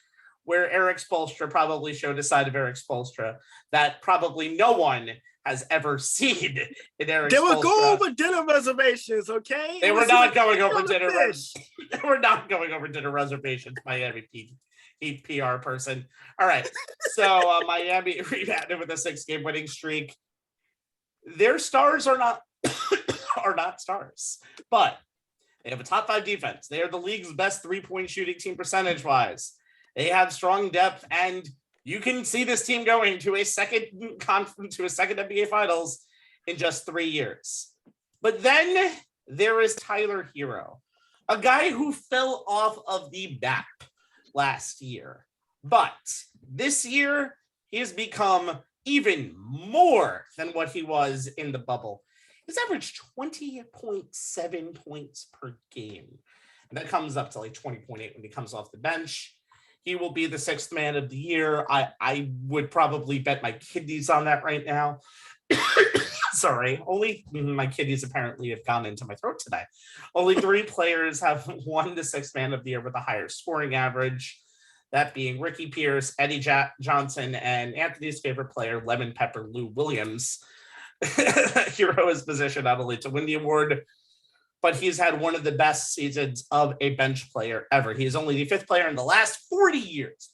where Eric Spoelstra probably showed a side of Eric Spoelstra that probably no one has ever seen in Eric Spoelstra. They were going over dinner reservations, okay? They were not going over dinner. They were not going over dinner reservations, Miami Heat PR person. All right. So Miami rebounded with a 6-game winning streak. Their stars are not stars, but they have a top 5 defense. They are the league's best 3-point shooting team percentage-wise. They have strong depth, and you can see this team going to a second NBA Finals in just 3 years. But then there is Tyler Hero, a guy who fell off of the map last year. But this year, he has become even more than what he was in the bubble. He's averaged 20.7 points per game. And that comes up to like 20.8 when he comes off the bench. He will be the 6th man of the year. I would probably bet my kidneys on that right now. Sorry, only my kidneys apparently have gone into my throat today. Only 3 players have won the 6th man of the year with a higher scoring average. That being Ricky Pierce, Eddie Johnson, and Anthony's favorite player, Lemon Pepper Lou Williams. Hero is positioned not only to win the award, but he's had one of the best seasons of a bench player ever. He is only the 5th player in the last 40 years,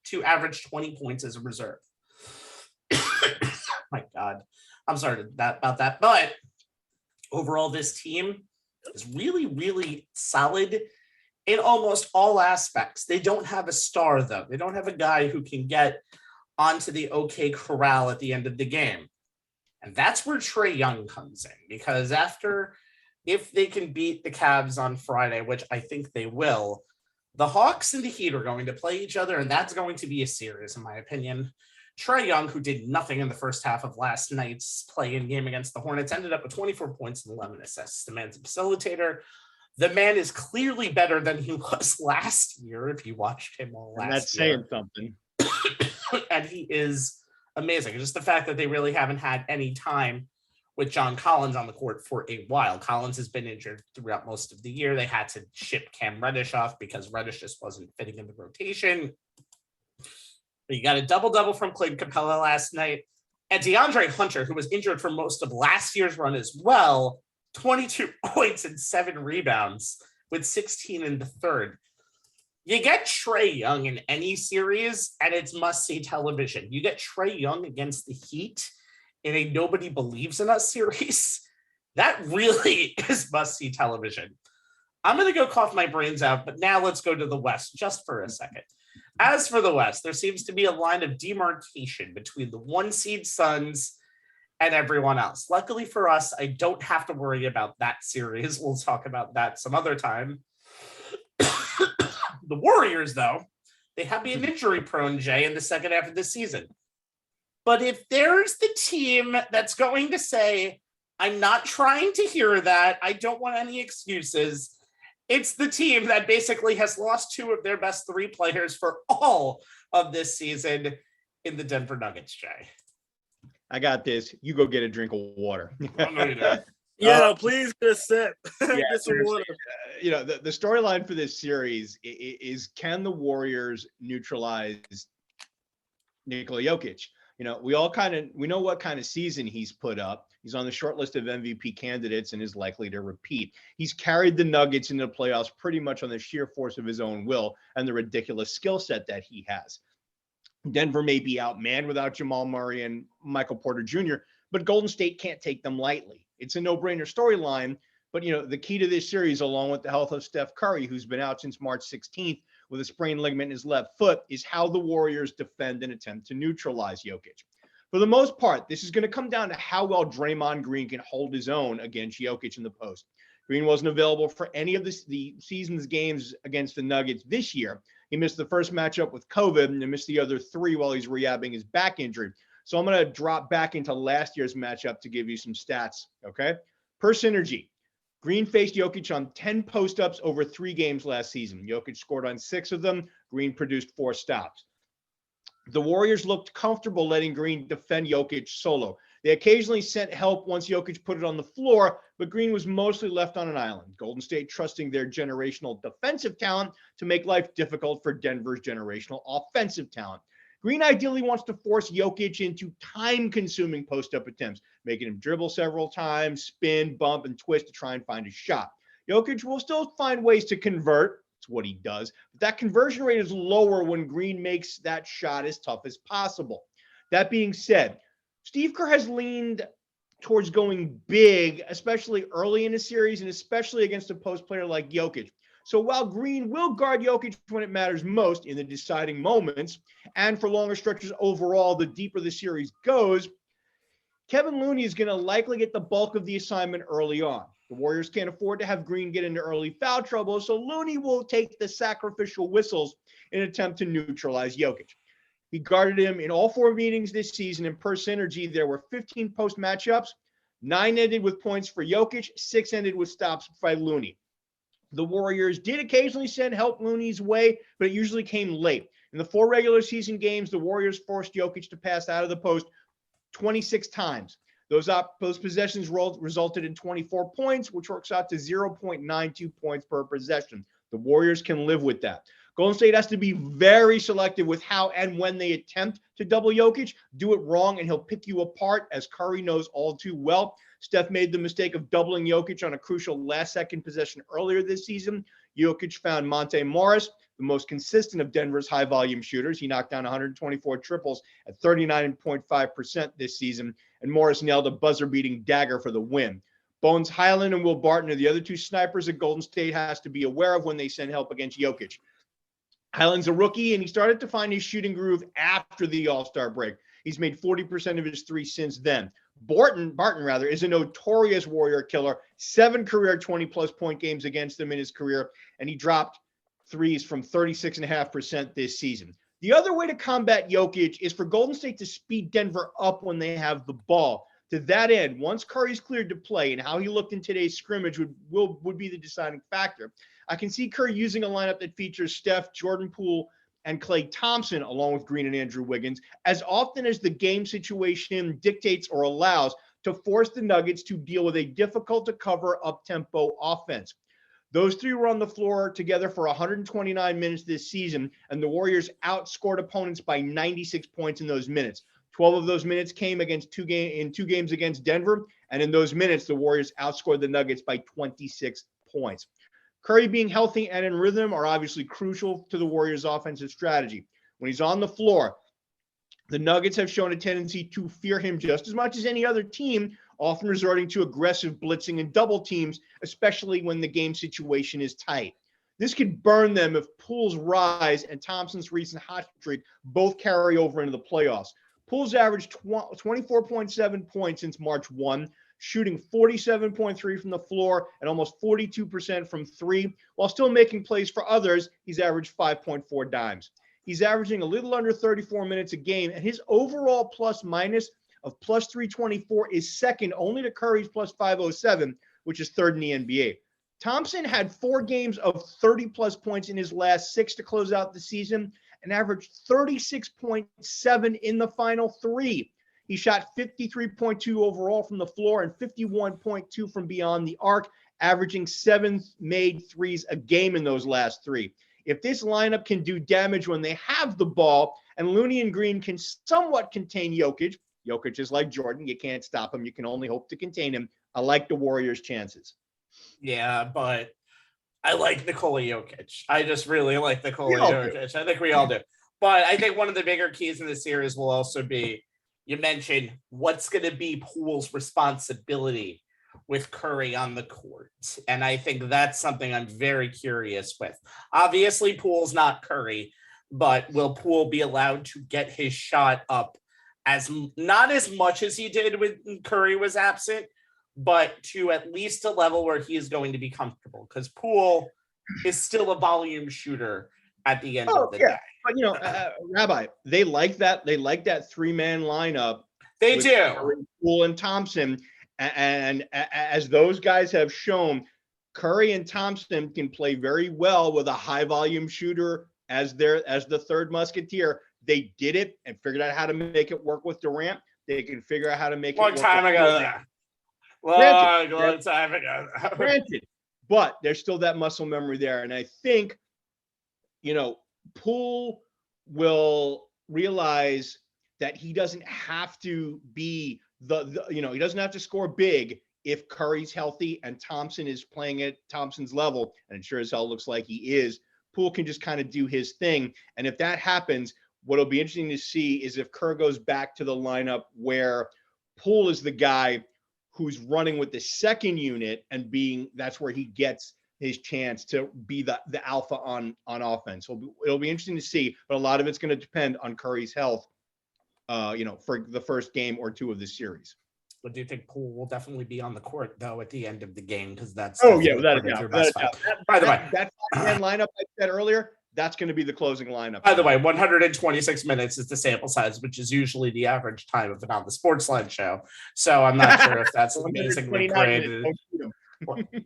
to average 20 points as a reserve. My God, I'm sorry about that. But overall, this team is really, really solid in almost all aspects. They don't have a star, though. They don't have a guy who can get onto the OK corral at the end of the game. And that's where Trae Young comes in, because if they can beat the Cavs on Friday, which I think they will, the Hawks and the Heat are going to play each other, and that's going to be a series, in my opinion. Trae Young, who did nothing in the first half of last night's play-in game against the Hornets, ended up with 24 points and 11 assists. The man's a facilitator. The man is clearly better than he was last year, if you watched him all last year. That's saying something. And he is amazing. Just the fact that they really haven't had any time with John Collins on the court for a while. Collins has been injured throughout most of the year. They had to ship Cam Reddish off because Reddish just wasn't fitting in the rotation. But you got a double-double from Clint Capella last night. And DeAndre Hunter, who was injured for most of last year's run as well, 22 points and 7 rebounds with 16 in the third. You get Trae Young in any series, and it's must-see television. You get Trae Young against the Heat in a nobody believes in us series. That really is must-see television. I'm going to go cough my brains out, but now let's go to the West just for a second. As for the West, there seems to be a line of demarcation between the 1-seed Suns and everyone else. Luckily for us, I don't have to worry about that series. We'll talk about that some other time. The Warriors, though, they have been injury-prone, Jay, in the second half of the season. But if there's the team that's going to say, I'm not trying to hear that, I don't want any excuses, it's the team that basically has lost 2 of their best 3 players for all of this season in the Denver Nuggets, Jay. I got this. You go get a drink of water. Oh, no, you don't. Yeah, no, please get sip. Yeah, Get some water. The storyline for this series is can the Warriors neutralize Nikola Jokic? We know what kind of season he's put up. He's on the short list of MVP candidates and is likely to repeat. He's carried the Nuggets into the playoffs pretty much on the sheer force of his own will and the ridiculous skill set that he has. Denver may be outmanned without Jamal Murray and Michael Porter Jr., but Golden State can't take them lightly. It's a no-brainer storyline, but the key to this series, along with the health of Steph Curry, who's been out since March 16th with a sprained ligament in his left foot, is how the Warriors defend and attempt to neutralize Jokic. For the most part, this is going to come down to how well Draymond Green can hold his own against Jokic in the post. Green wasn't available for any of the season's games against the Nuggets this year. He missed the first matchup with COVID and missed the other 3 while he's rehabbing his back injury. So I'm going to drop back into last year's matchup to give you some stats, okay? Per synergy, Green faced Jokic on 10 post-ups over 3 games last season. Jokic scored on 6 of them. Green produced 4 stops. The Warriors looked comfortable letting Green defend Jokic solo. They occasionally sent help once Jokic put it on the floor, but Green was mostly left on an island. Golden State trusting their generational defensive talent to make life difficult for Denver's generational offensive talent. Green ideally wants to force Jokic into time-consuming post-up attempts, making him dribble several times, spin, bump, and twist to try and find a shot. Jokic will still find ways to convert. It's what he does. But that conversion rate is lower when Green makes that shot as tough as possible. That being said, Steve Kerr has leaned towards going big, especially early in the series and especially against a post player like Jokic. So while Green will guard Jokic when it matters most in the deciding moments, and for longer stretches overall, the deeper the series goes, Kevin Looney is going to likely get the bulk of the assignment early on. The Warriors can't afford to have Green get into early foul trouble, so Looney will take the sacrificial whistles in an attempt to neutralize Jokic. He guarded him in all 4 meetings this season, and per synergy, there were 15 post matchups. 9 ended with points for Jokic, 6 ended with stops by Looney. The Warriors did occasionally send help Looney's way, but it usually came late. In the 4 regular season games, the Warriors forced Jokic to pass out of the post 26 times. Those possessions resulted in 24 points, which works out to 0.92 points per possession. The Warriors can live with that. Golden State has to be very selective with how and when they attempt to double Jokic. Do it wrong, and he'll pick you apart, as Curry knows all too well. Steph made the mistake of doubling Jokic on a crucial last-second possession earlier this season. Jokic found Monte Morris, the most consistent of Denver's high-volume shooters. He knocked down 124 triples at 39.5% this season, and Morris nailed a buzzer-beating dagger for the win. Bones Highland and Will Barton are the other 2 snipers that Golden State has to be aware of when they send help against Jokic. Highland's a rookie, and he started to find his shooting groove after the All-Star break. He's made 40% of his 3 since then. Barton is a notorious Warrior killer, 7 career 20-plus point games against him in his career, and he dropped threes from 36.5% this season. The other way to combat Jokic is for Golden State to speed Denver up when they have the ball. To that end, once Curry's cleared to play, and how he looked in today's scrimmage would be the deciding factor, I can see Curry using a lineup that features Steph, Jordan Poole, and Klay Thompson, along with Green and Andrew Wiggins, as often as the game situation dictates or allows, to force the Nuggets to deal with a difficult-to-cover up-tempo offense. Those 3 were on the floor together for 129 minutes this season, and the Warriors outscored opponents by 96 points in those minutes. 12 of those minutes came against 2 games against Denver, and in those minutes, the Warriors outscored the Nuggets by 26 points. Curry being healthy and in rhythm are obviously crucial to the Warriors' offensive strategy. When he's on the floor, the Nuggets have shown a tendency to fear him just as much as any other team, often resorting to aggressive blitzing and double teams, especially when the game situation is tight. This could burn them if Poole's rise and Thompson's recent hot streak both carry over into the playoffs. Poole's averaged 24.7 points since March 1, shooting 47.3 from the floor and almost 42% from 3, while still making plays for others. He's averaged 5.4 dimes. He's averaging a little under 34 minutes a game, and his overall plus-minus of plus 324 is second only to Curry's plus 507, which is third in the NBA. Thompson had 4 games of 30-plus points in his last 6 to close out the season and averaged 36.7 in the final 3. He shot 53.2 overall from the floor and 51.2 from beyond the arc, averaging 7 made threes a game in those last 3. If this lineup can do damage when they have the ball, and Looney and Green can somewhat contain Jokic is like Jordan. You can't stop him. You can only hope to contain him. I like the Warriors' chances. Yeah, but I like Nikola Jokic. I just really like Nikola Jokic. I think we all do. But I think one of the bigger keys in the series will also be, you mentioned, what's going to be Poole's responsibility with Curry on the court. And I think that's something I'm very curious with. Obviously, Poole's not Curry, but will Poole be allowed to get his shot up not as much as he did when Curry was absent, but to at least a level where he is going to be comfortable, because Poole is still a volume shooter at the end of the day. But Rabbi, they like that 3-man lineup. They do. Curry, Poole and Thompson, and as those guys have shown, Curry and Thompson can play very well with a high volume shooter as the third musketeer. They did it and figured out how to make it work with Durant. They can figure out how to make it work. Long time ago. Long time ago. Granted, but there's still that muscle memory there. And I think, Poole will realize that he doesn't have to be he doesn't have to score big if Curry's healthy and Thompson is playing at Thompson's level. And it sure as hell looks like he is. Poole can just kind of do his thing. And if that happens, what'll be interesting to see is if Kerr goes back to the lineup where Poole is the guy who's running with the second unit and that's where he gets his chance to be the alpha on offense. So it'll be interesting to see, but a lot of it's going to depend on Curry's health, for the first game or 2 of the series. But do you think Poole will definitely be on the court though at the end of the game? Because that's without a doubt. By the way, that lineup I said earlier, that's going to be the closing lineup. By the way, 126 minutes is the sample size, which is usually the average time of it on the Sportsline show. So I'm not sure if that's amazingly great.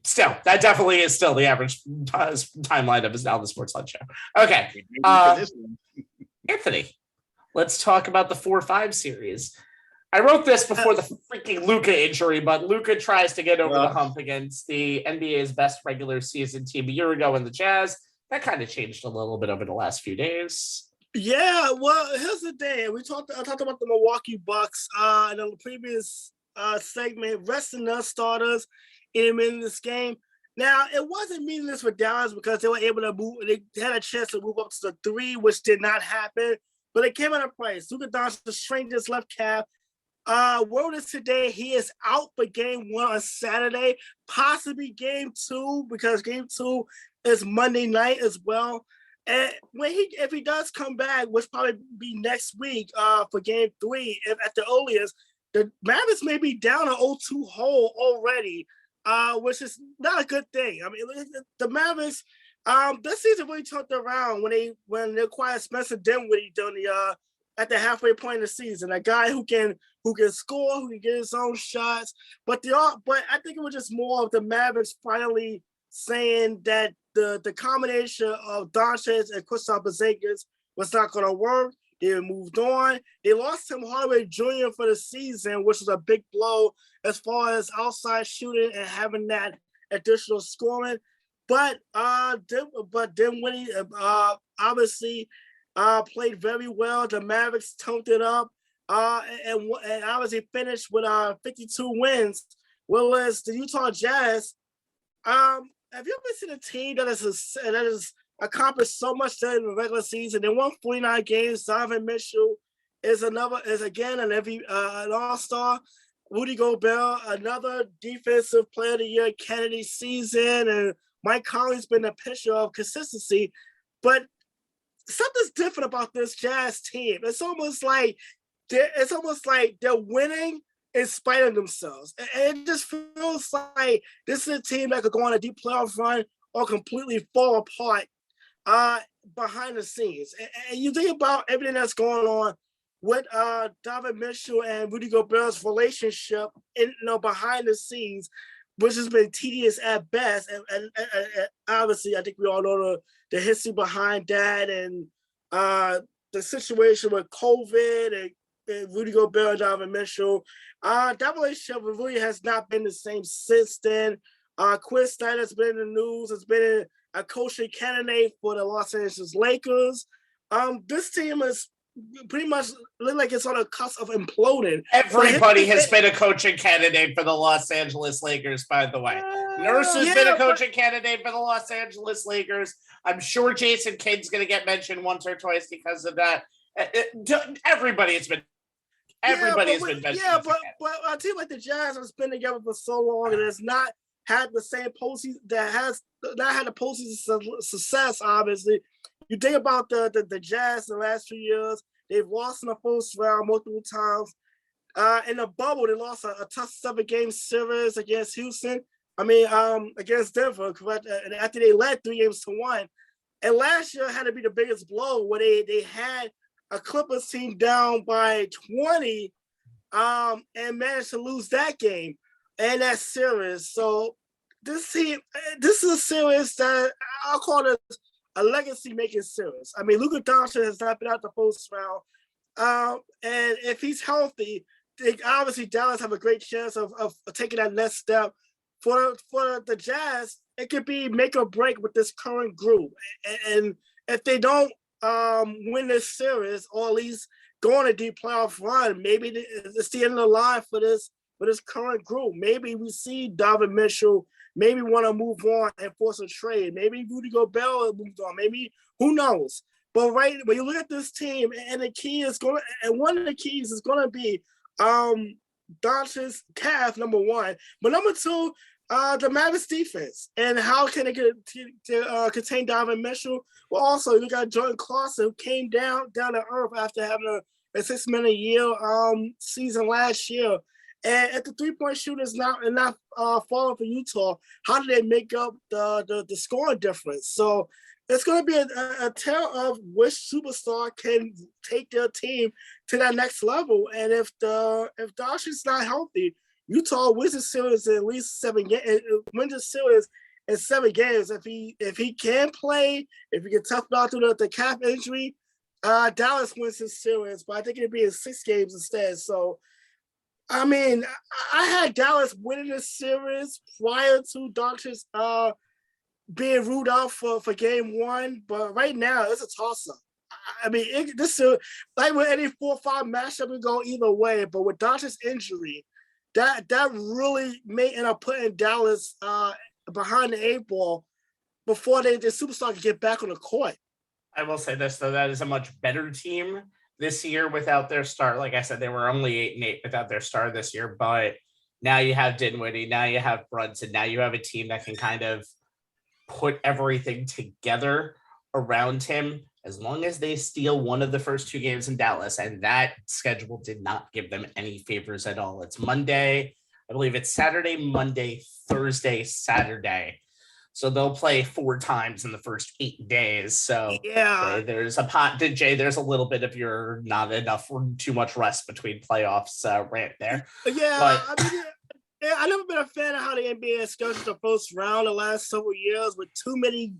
Still, that definitely is still the average timeline of the Sportsline show. Okay, Anthony, let's talk about the 4-5 series. I wrote this before the freaking Luka injury, but Luka tries to get over the hump against the NBA's best regular season team a year ago in the Jazz. That kind of changed a little bit over the last few days. Yeah, well, here's the thing. I talked about the Milwaukee Bucks in the previous segment, resting their starters in this game. Now, it wasn't meaningless for Dallas because they were able to move. They had a chance to move up to the 3, which did not happen. But it came at a price. Luka Doncic strained his left calf. Word is today he is out for game 1 on Saturday, possibly game 2, because game 2 is Monday night as well. And if he does come back, which probably be next week for game 3, if at the earliest, the Mavericks may be down an 0-2 hole already, which is not a good thing. I mean, the Mavericks this season really turned around when they acquired Spencer Dinwiddie at the halfway point of the season, a guy who can score, who can get his own shots. But I think it was just more of the Mavericks finally saying that the combination of Doncic and Kristaps Porzingis was not going to work. They moved on. They lost Tim Hardaway Jr. for the season, which was a big blow as far as outside shooting and having that additional scoring. But Dinwiddie obviously played very well. The Mavericks toned it up and obviously finished with 52 wins. Whereas the Utah Jazz, have you ever seen a team that has accomplished so much during the regular season? They won 49 games. Donovan Mitchell is an all-star. Rudy Gobert, another defensive player of the year, Kennedy season, and Mike Conley's been a picture of consistency. But something's different about this Jazz team. It's almost like they're winning in spite of themselves. And it just feels like this is a team that could go on a deep playoff run or completely fall apart behind the scenes. And you think about everything that's going on with Donovan Mitchell and Rudy Gobert's relationship behind the scenes, which has been tedious at best. And obviously, I think we all know the history behind that and the situation with COVID and Rudy Gobert and Donovan Mitchell. That relationship really has not been the same since then. Quinn Snyder's been in the news. Has been a coaching candidate for the Los Angeles Lakers. This team is pretty much look like it's on the cusp of imploding. Everybody has been a coaching candidate for the Los Angeles Lakers, by the way. Nurse has been a coaching candidate for the Los Angeles Lakers. I'm sure Jason Kidd's going to get mentioned once or twice because of that. Everybody has been mentioned. Yeah, but a team like the Jazz has been together for so long and has not had the same postseason that has not had the postseason success, obviously. You think about the Jazz the last few years, they've lost in the first round multiple times. In the bubble, they lost a tough 7-game series against Houston. Against Denver, correct? And after they led 3-1. And last year had to be the biggest blow where they had a Clippers team down by 20 and managed to lose that game and that series. So this is a series that I'll call it a legacy-making series. Luka Doncic has not been out the first round. And if he's healthy, obviously Dallas have a great chance of taking that next step. For the Jazz, it could be make or break with this current group. And if they don't win this series, or at least go on a deep playoff run, maybe it's the end of the line for this current group. Maybe we see Donovan Mitchell maybe want to move on and force a trade. Maybe Rudy Gobert moves on. Maybe, who knows? But when you look at this team, and one of the keys is going to be Doncic's calf, number one. But number two, the Mavericks defense and how can it contain Donovan Mitchell? Well, also you got Jordan Clarkson, who came down to earth after having a 6-man-a-year season last year. And if the 3-point shooter is not falling for Utah, how do they make up the scoring difference? So it's going to be a tale of which superstar can take their team to that next level. And if Doncic's not healthy, Utah wins the series in at least 7 games. Wins the series in 7 games. If he can play, if he can tough out through the calf injury, Dallas wins this series. But I think it'd be in 6 games instead. So, I had Dallas winning this series prior to Doncic's being ruled out for game 1. But right now, it's a toss-up. This is like with any 4-5 matchup, we go either way. But with Doncic's injury, that really may end up putting Dallas behind the 8 ball before the superstar can get back on the court. I will say this, though, that is a much better team this year without their star. Like I said, they were only 8-8 without their star this year, but now you have Dinwiddie, now you have Brunson, now you have a team that can kind of put everything together around him, as long as they steal one of the first 2 games in Dallas. And that schedule did not give them any favors at all. It's Monday, I believe it's Saturday, Monday, Thursday, Saturday. So they'll play 4 times in the first 8 days. So yeah, there's a little bit of your not enough or too much rest between playoffs rant there. Yeah, I've never been a fan of how the NBA has scheduled the first round the last several years with too many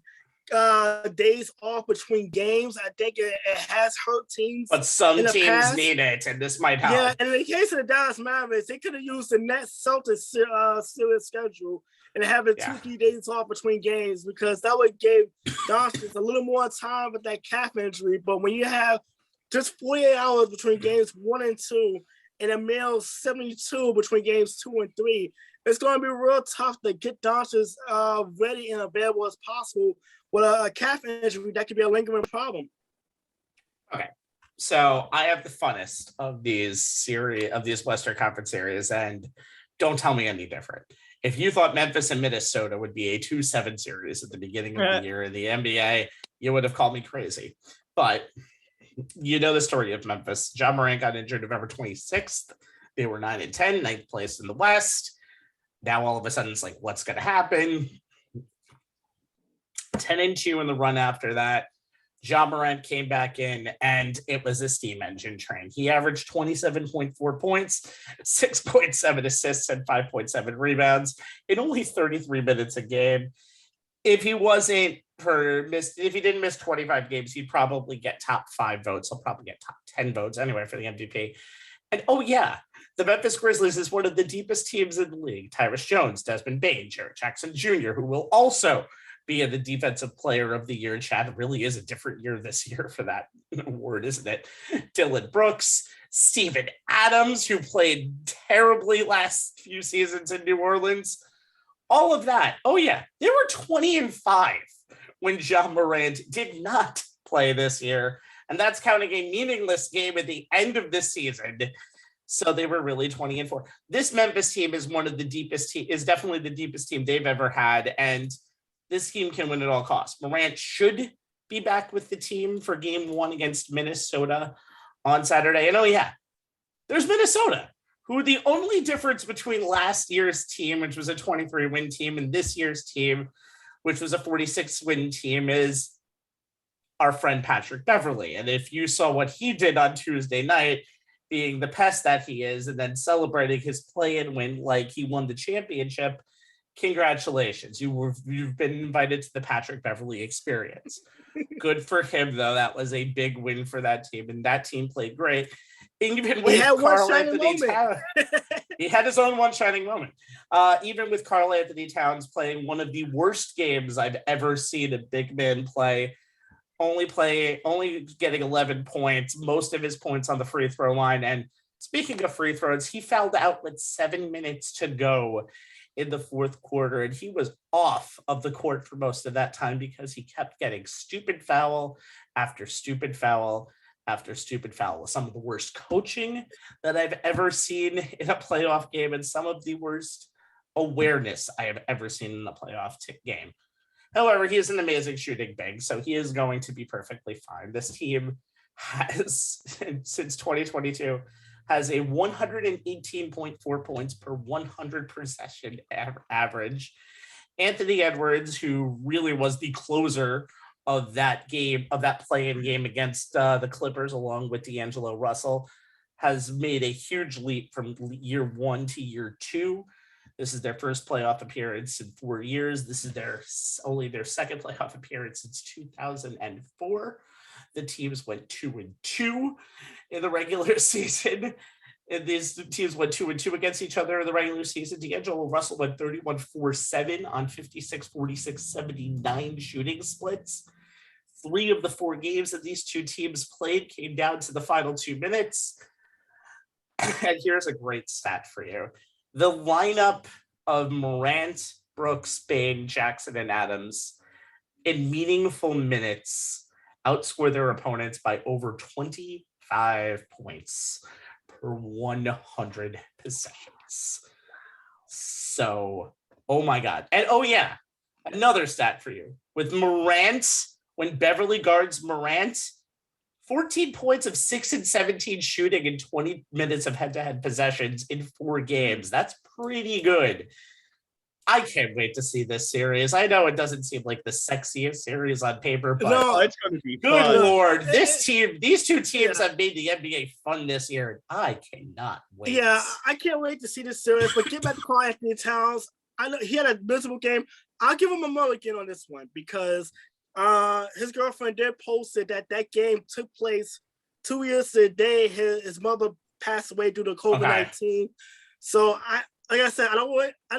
days off between games. I think it has hurt teams. But some teams need it, and this might help. Yeah, and in the case of the Dallas Mavericks, they could have used the Nets Celtics series schedule and having 2-3 days off between games, because that would give Doncic a little more time with that calf injury. But when you have just 48 hours between games 1 and 2 and a mere 72 between games 2 and 3, it's going to be real tough to get Doncic ready and available as possible with a calf injury that could be a lingering problem. Okay, so I have the funnest of these Western Conference series, and don't tell me any different. If you thought Memphis and Minnesota would be a 2-7 series at the beginning of the year in the NBA, you would have called me crazy. But you know the story of Memphis. Ja Morant got injured November 26th. They were 9-10, 9th place in the West. Now all of a sudden it's like, what's going to happen? 10-2 in the run after that. Ja Morant came back in, and it was a steam engine train. He averaged 27.4 points, 6.7 assists, and 5.7 rebounds in only 33 minutes a game. if he didn't miss 25 games, he'd probably get top 5 votes. He'll probably get top 10 votes anyway for the MVP. And the Memphis Grizzlies is one of the deepest teams in the league. Tyrus Jones, Desmond Bane, Jarrett Jackson Jr., who will also be in the Defensive Player of the Year. Chad, it really is a different year this year for that award, isn't it? Dylan Brooks, Steven Adams, who played terribly last few seasons in New Orleans. All of that. They were 20-5 when Ja Morant did not play this year. And that's counting a meaningless game at the end of this season. So they were really 20-4. This Memphis team is one of the deepest is definitely the deepest team they've ever had. And this team can win at all costs. Morant should be back with the team for game 1 against Minnesota on Saturday. And there's Minnesota, who the only difference between last year's team, which was a 23-win team, and this year's team, which was a 46-win team, is our friend Patrick Beverley. And if you saw what he did on Tuesday night, being the pest that he is, and then celebrating his play-in win like he won the championship, congratulations. You've been invited to the Patrick Beverley experience. Good for him, though. That was a big win for that team, and that team played great. Even with Karl Anthony Towns, he had his own one shining moment. Even with Karl Anthony Towns playing one of the worst games I've ever seen a big man play, only getting 11 points, most of his points on the free throw line. And speaking of free throws, he fouled out with 7 minutes to go in the fourth quarter, and he was off of the court for most of that time because he kept getting stupid foul after stupid foul after stupid foul. Some of the worst coaching that I've ever seen in a playoff game, and some of the worst awareness I have ever seen in a playoff game. However, he is an amazing shooting big, so he is going to be perfectly fine. This team has, since 2022, has a 118.4 points per 100 possession average. Anthony Edwards, who really was the closer of that game, of that play-in game against the Clippers, along with D'Angelo Russell, has made a huge leap from year 1 to year 2. This is their first playoff appearance in 4 years. This is only their second playoff appearance since 2004. The teams went 2-2 in the regular season. And these teams went 2-2 against each other in the regular season. D'Angelo Russell went 31-4-7 on 56, 46, 79 shooting splits. 3 of the 4 games that these two teams played came down to the final 2 minutes. And here's a great stat for you. The lineup of Morant, Brooks, Bane, Jackson, and Adams in meaningful minutes outscore their opponents by over 25 points per 100 possessions. So, oh my God. And another stat for you. With Morant, when Beverly guards Morant, 14 points of 6 and 17 shooting in 20 minutes of head-to-head possessions in 4 games. That's pretty good. I can't wait to see this series. I know it doesn't seem like the sexiest series on paper, but no, it's going to be good fun. Lord. These two teams have made the NBA fun this year. I cannot wait. Yeah, I can't wait to see this series. But get back to Karl Anthony Towns. I know he had a miserable game. I'll give him a mulligan on this one because his girlfriend did posted that game took place 2 years to the day his mother passed away due to COVID-19. Okay. So like I said, I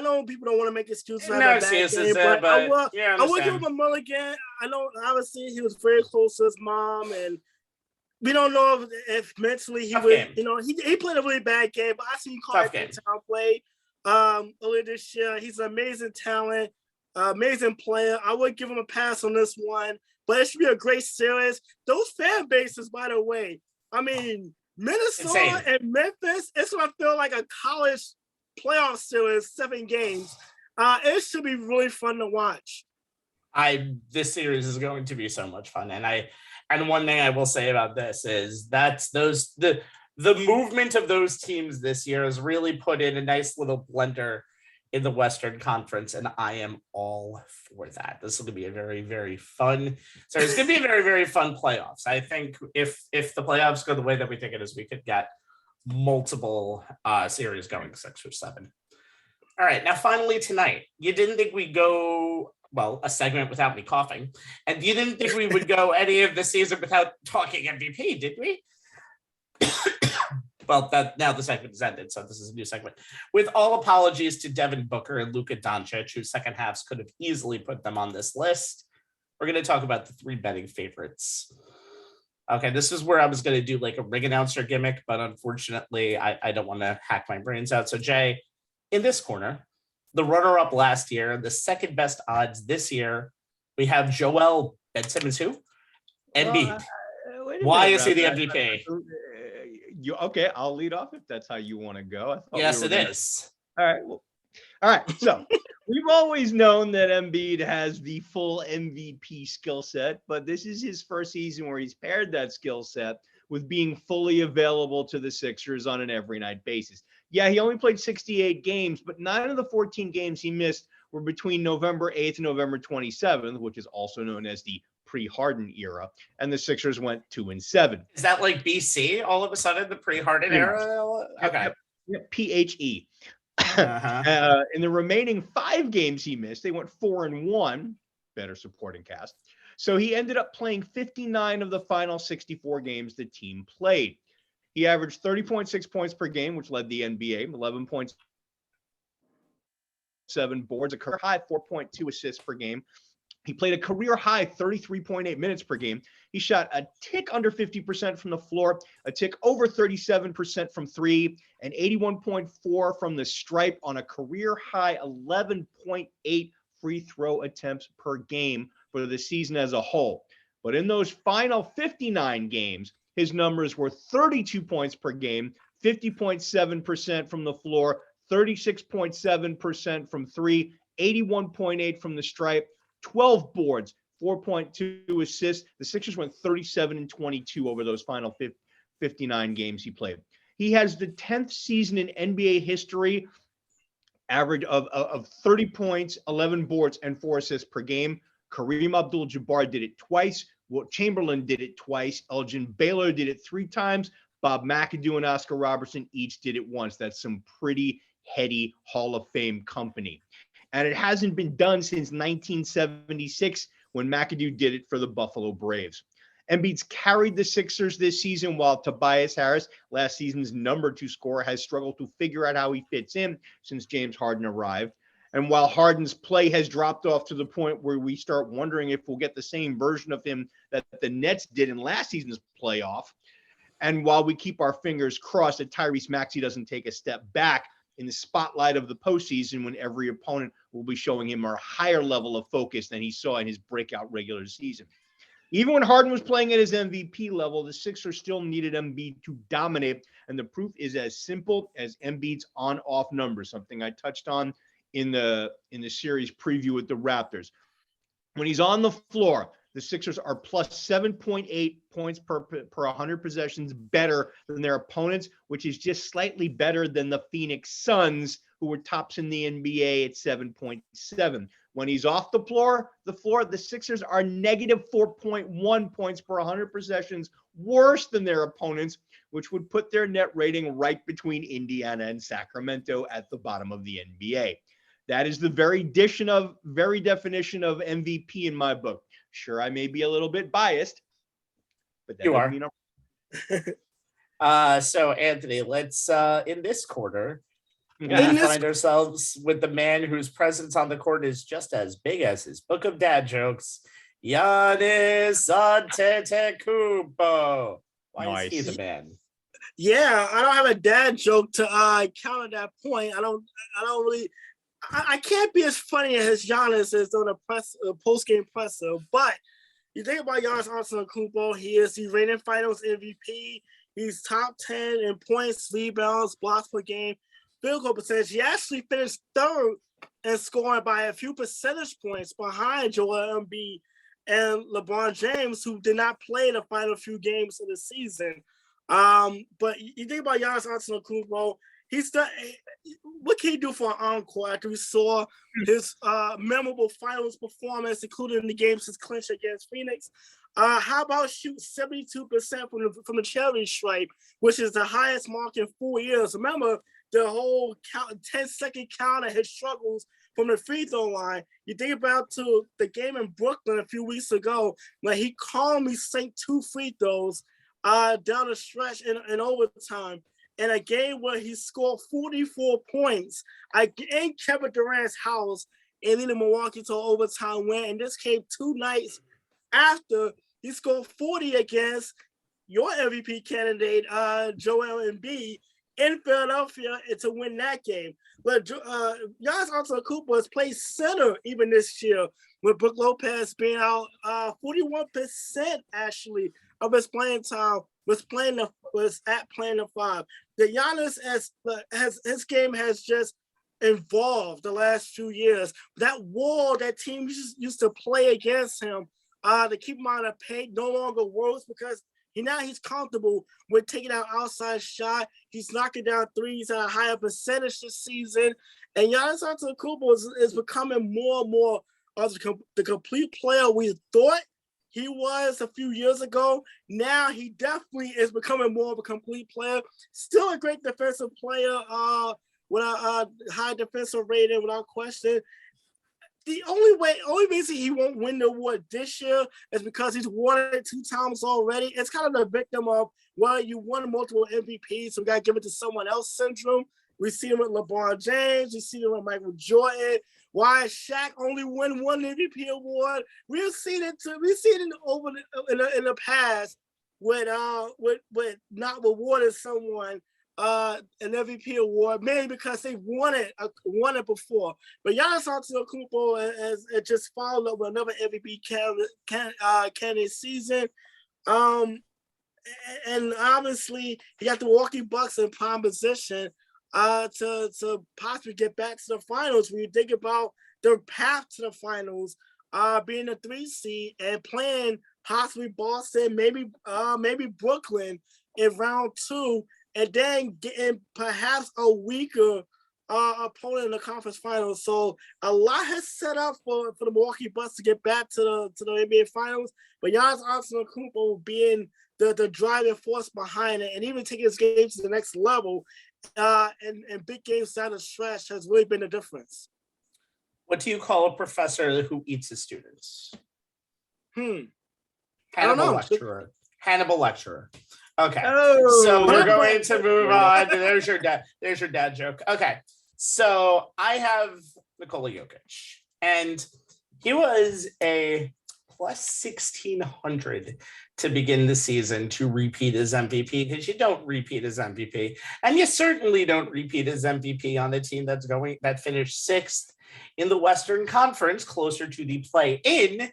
know people don't want to make excuses for that bad game, but I will give him a mulligan. I know obviously he was very close to his mom, and we don't know if mentally he was. You know, he played a really bad game, but I seen Karl Anthony Towns play earlier this year. He's an amazing talent. Amazing player. I would give him a pass on this one, but it should be a great series. Those fan bases, by the way, I mean, Minnesota and Memphis, it's going to feel like a college playoff series, 7 games. It should be really fun to watch. This series is going to be so much fun. And one thing I will say about this is the movement of those teams this year has really put in a nice little blender in the Western Conference, and I am all for that. This is going to be a very, very fun. So it's going to be a very, very fun playoffs. I think if the playoffs go the way that we think it is, we could get multiple series going, 6 or 7. All right, now finally tonight, you didn't think we'd go a segment without me coughing. And you didn't think we would go any of the season without talking MVP, did we? Well, now the segment is ended, so this is a new segment. With all apologies to Devin Booker and Luka Doncic, whose second halves could have easily put them on this list, we're going to talk about the 3 betting favorites. Okay, this is where I was going to do like a ring announcer gimmick, but unfortunately, I don't want to hack my brains out. So, Jay, in this corner, the runner-up last year, the second best odds this year, we have Joel Ben Simmons, who? Embiid. Why is he the MVP? Okay, I'll lead off if that's how you want to go. Yes, it is. All right. Well, all right. So we've always known that Embiid has the full MVP skill set, but this is his first season where he's paired that skill set with being fully available to the Sixers on an every night basis. Yeah, he only played 68 games, but 9 of the 14 games he missed were between November 8th and November 27th, which is also known as the pre-Harden era, and the Sixers went 2-7. Is that like BC all of a sudden, the pre-Harden era? Okay. PHE. In the remaining 5 games he missed, they went 4-1, better supporting cast. So he ended up playing 59 of the final 64 games the team played. He averaged 30.6 points per game, which led the NBA, 11.7 boards, a career high 4.2 assists per game. He played a career high 33.8 minutes per game. He shot a tick under 50% from the floor, a tick over 37% from 3, and 81.4 from the stripe on a career high 11.8 free throw attempts per game for the season as a whole. But in those final 59 games, his numbers were 32 points per game, 50.7% from the floor, 36.7% from 3, 81.8 from the stripe, 12 boards, 4.2 assists. The Sixers went 37-22 over those final 59 games he played. He has the 10th season in NBA history average of 30 points, 11 boards, and 4 assists per game. Kareem Abdul-Jabbar did it twice. Wilt Chamberlain did it twice. Elgin Baylor did it 3 times. Bob McAdoo and Oscar Robertson each did it once. That's some pretty heady Hall of Fame company. And it hasn't been done since 1976 when McAdoo did it for the Buffalo Braves. Embiid's carried the Sixers this season while Tobias Harris, last season's number 2 scorer, has struggled to figure out how he fits in since James Harden arrived. And while Harden's play has dropped off to the point where we start wondering if we'll get the same version of him that the Nets did in last season's playoff, and while we keep our fingers crossed that Tyrese Maxey doesn't take a step back in the spotlight of the postseason when every opponent will be showing him a higher level of focus than he saw in his breakout regular season. Even when Harden was playing at his MVP level, the Sixers still needed Embiid to dominate, and the proof is as simple as Embiid's on-off numbers, something I touched on in the series preview with the Raptors. When he's on the floor, the Sixers are plus 7.8 points per 100 possessions better than their opponents, which is just slightly better than the Phoenix Suns, who were tops in the NBA at 7.7. When he's off the floor, the Sixers are negative 4.1 points per 100 possessions, worse than their opponents, which would put their net rating right between Indiana and Sacramento at the bottom of the NBA. That is the very definition of MVP in my book. Sure, I may be a little bit biased, but that doesn't mean so Anthony, let's in this quarter, we find ourselves with the man whose presence on the court is just as big as his book of dad jokes, Giannis Antetokounmpo. Why is he the man? Yeah, I don't have a dad joke to counter that point. I can't be as funny as Giannis is on a post-game presser, but you think about Giannis Antetokounmpo, he is the reigning Finals MVP. He's top 10 in points, rebounds, blocks per game, field goal percentage. He actually finished 3rd in scoring by a few percentage points behind Joel Embiid and LeBron James, who did not play the final few games of the season. But you think about Giannis Antetokounmpo, he's done. What can he do for an encore after we saw his memorable finals performance, including the games his clinch against Phoenix? How about shoot 72% from the charity stripe, which is the highest mark in 4 years? Remember, the whole 10-second count and his struggles from the free throw line. You think about to the game in Brooklyn a few weeks ago, when he calmly sank 2 free throws down the stretch in overtime. In a game where he scored 44 points in Kevin Durant's house and leading Milwaukee to an overtime win. And this came 2 nights after he scored 40 against your MVP candidate, Joel Embiid, in Philadelphia, and to win that game. But Giannis Antetokounmpo has played center even this year, with Brook Lopez being out 41% actually of his playing time was at playing the 5. The Giannis has his game has just evolved the last few years. That wall that teams used to play against him to keep him on the paint no longer works, because he's comfortable with taking out outside shot. He's knocking down threes at a higher percentage this season. And Giannis Antetokounmpo is becoming more and more of the complete player we thought he was a few years ago. Now he definitely is becoming more of a complete player. Still a great defensive player with a high defensive rating without question. The only reason he won't win the award this year is because he's won it 2 times already. It's kind of the victim of, well, you won multiple MVPs, so we got to give it to someone else syndrome. We see him with LeBron James. We see him with Michael Jordan. Why Shaq only won 1 MVP award? We've seen it in the past with not rewarding someone an MVP award, mainly because they won it before. But Giannis Antetokounmpo has just followed up with another MVP candidate season. And obviously he got the Milwaukee Bucks in prime position to possibly get back to the finals. When you think about their path to the finals, being a 3 seed and playing possibly Boston, maybe Brooklyn in round 2, and then getting perhaps a weaker opponent in the conference finals. So a lot has set up for the Milwaukee Bucks to get back to the NBA finals. But Giannis Antetokounmpo being the driving force behind it, and even taking his game to the next level, and big games down the stretch has really been the difference. What do you call a professor who eats his students? Hannibal lecturer. Okay. Oh, so we're going to move on. There's your dad joke. Okay. So I have Nikola Jokic, and he was a plus 1,600 to begin the season to repeat as MVP, because you don't repeat as MVP, and you certainly don't repeat as MVP on a team that finished 6th in the Western Conference, closer to the play-in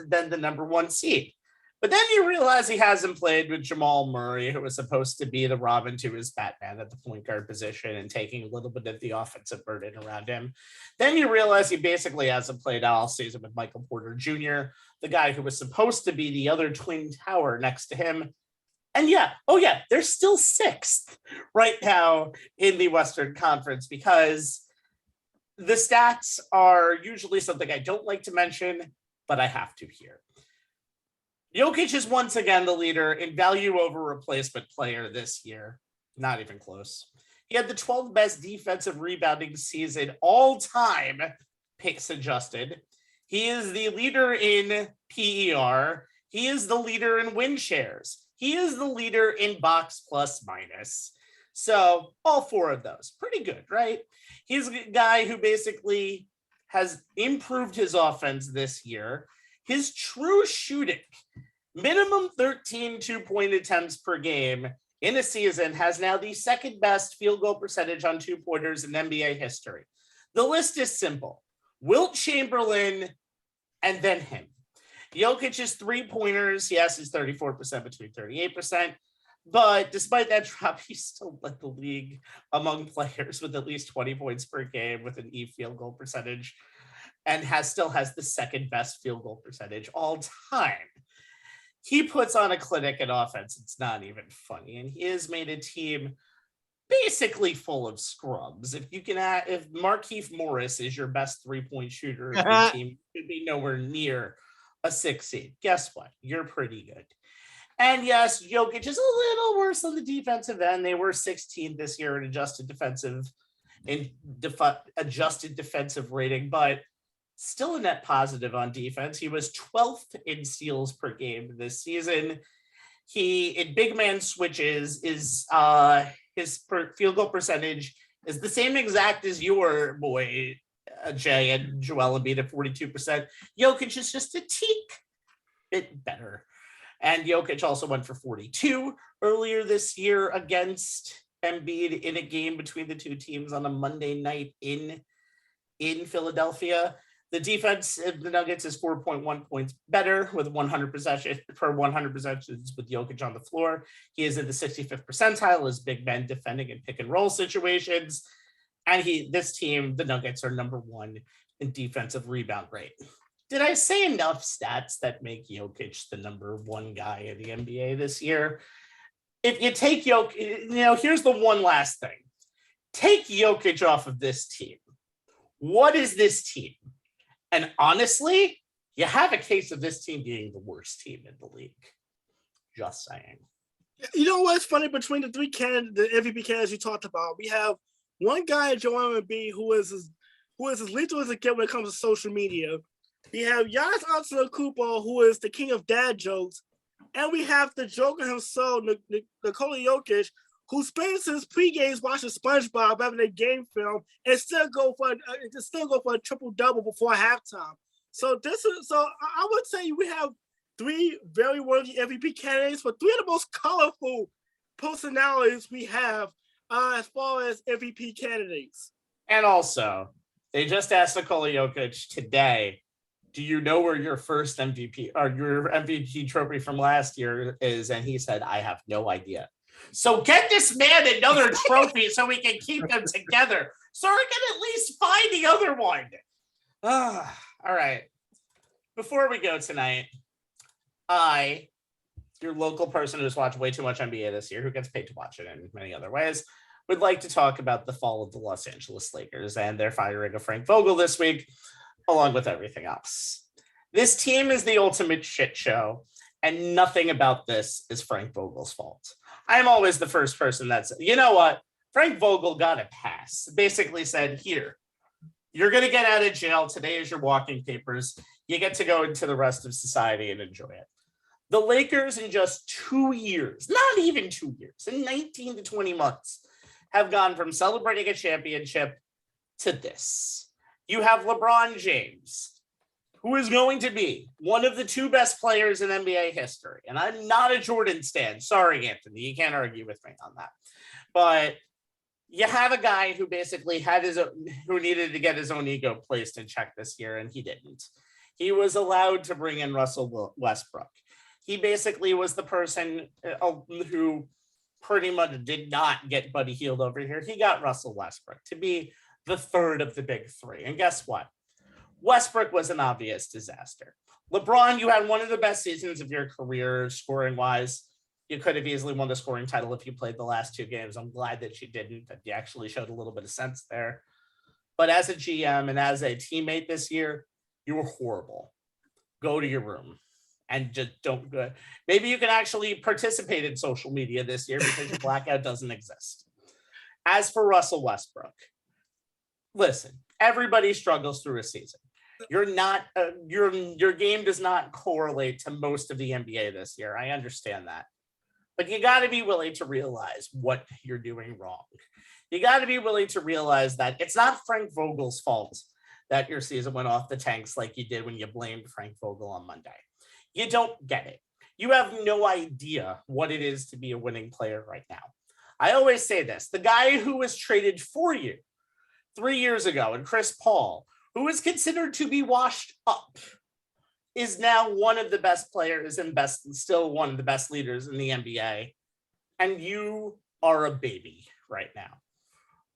than the number 1 seed. But then you realize he hasn't played with Jamal Murray, who was supposed to be the Robin to his Batman at the point guard position and taking a little bit of the offensive burden around him. Then you realize he basically hasn't played all season with Michael Porter Jr., the guy who was supposed to be the other twin tower next to him. And they're still 6th right now in the Western Conference, because the stats are usually something I don't like to mention, but I have to here. Jokic is once again the leader in value over replacement player this year. Not even close. He had the 12th best defensive rebounding season all time, pace adjusted. He is the leader in PER. He is the leader in win shares. He is the leader in box plus minus. So all 4 of those, pretty good, right? He's a guy who basically has improved his offense this year. His true shooting, minimum 13 2-point attempts per game in a season, has now the 2nd best field goal percentage on 2-pointers in NBA history. The list is simple: Wilt Chamberlain and then him. Jokic's 3-pointers, yes, is 34% between 38%. But despite that drop, he still led the league among players with at least 20 points per game with an E field goal percentage, and still has the 2nd best field goal percentage all time. He puts on a clinic at offense. It's not even funny. And he has made a team basically full of scrubs. If Markieff Morris is your best 3-point shooter, your team should be nowhere near a 6 seed. Guess what? You're pretty good. And yes, Jokic is a little worse on the defensive end. They were 16th this year in adjusted defensive rating, but still a net positive on defense. He was 12th in steals per game this season. He, in big man switches, is his field goal percentage is the same exact as your boy, Jay, and Joel Embiid at 42%. Jokic is just a teak bit better. And Jokic also went for 42 earlier this year against Embiid in a game between the two teams on a Monday night in Philadelphia. The defense of the Nuggets is 4.1 points better with 100 possessions with Jokic on the floor. He is in the 65th percentile as big men defending in pick and roll situations. And this team, the Nuggets, are number one in defensive rebound rate. Did I say enough stats that make Jokic the number one guy in the NBA this year? If you take Jokic, here's the one last thing. Take Jokic off of this team. What is this team? And honestly, you have a case of this team being the worst team in the league. Just saying. You know what's funny between the the MVP candidates you talked about? We have one guy, Joel Embiid, who is as lethal as it gets when it comes to social media. We have Giannis Antetokounmpo, who is the king of dad jokes, and we have the Joker himself, Nikola Jokic, who spends his pre-games watching SpongeBob rather than game film, and still go for a triple-double before halftime. So I would say we have three very worthy MVP candidates, but three of the most colorful personalities we have as far as MVP candidates. And also, they just asked Nikola Jokic today, do you know where your first MVP or your MVP trophy from last year is? And he said, I have no idea. So get this man another trophy so we can keep them together. So we can at least find the other one. All right. Before we go tonight, your local person who's watched way too much NBA this year, who gets paid to watch it in many other ways, would like to talk about the fall of the Los Angeles Lakers and their firing of Frank Vogel this week, along with everything else. This team is the ultimate shit show, and nothing about this is Frank Vogel's fault. I'm always the first person that's, you know what? Frank Vogel got a pass. Basically said, here, you're going to get out of jail. Today is your walking papers. You get to go into the rest of society and enjoy it. The Lakers in just 2 years, not even 2 years, in 19 to 20 months, have gone from celebrating a championship to this. You have LeBron James, who is going to be one of the two best players in NBA history. And I'm not a Jordan stan. Sorry, Anthony. You can't argue with me on that. But you have a guy who basically who needed to get his own ego placed in check this year, and he didn't. He was allowed to bring in Russell Westbrook. He basically was the person who pretty much did not get Buddy Hield over here. He got Russell Westbrook to be the third of the big three. And guess what? Westbrook was an obvious disaster. LeBron, you had one of the best seasons of your career scoring-wise. You could have easily won the scoring title if you played the last two games. I'm glad that you didn't, that you actually showed a little bit of sense there. But as a GM and as a teammate this year, you were horrible. Go to your room and just don't go. Maybe you can actually participate in social media this year because your blackout doesn't exist. As for Russell Westbrook, listen, everybody struggles through a season. You're not your game does not correlate to most of the NBA this year. I understand that. But you got to be willing to realize what you're doing wrong. You got to be willing to realize that it's not Frank Vogel's fault that your season went off the tanks like you did when you blamed Frank Vogel on Monday. You don't get it. You have no idea what it is to be a winning player right now. I always say this. The guy who was traded for you 3 years ago, and Chris Paul, who is considered to be washed up, is now one of the best players and still one of the best leaders in the NBA. And you are a baby right now.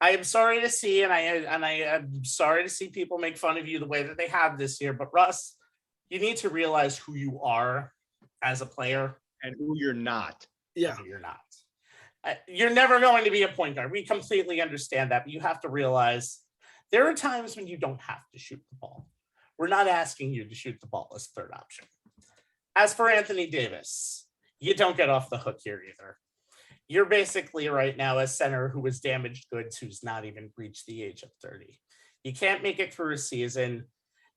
I am sorry to see, and I am sorry to see people make fun of you the way that they have this year. But Russ, you need to realize who you are as a player and who you're not. Yeah, who you're not. You're never going to be a point guard. We completely understand that, but you have to realize there are times when you don't have to shoot the ball. We're not asking you to shoot the ball as third option. As for Anthony Davis, you don't get off the hook here either. You're basically right now a center who was damaged goods who's not even reached the age of 30. You can't make it through a season.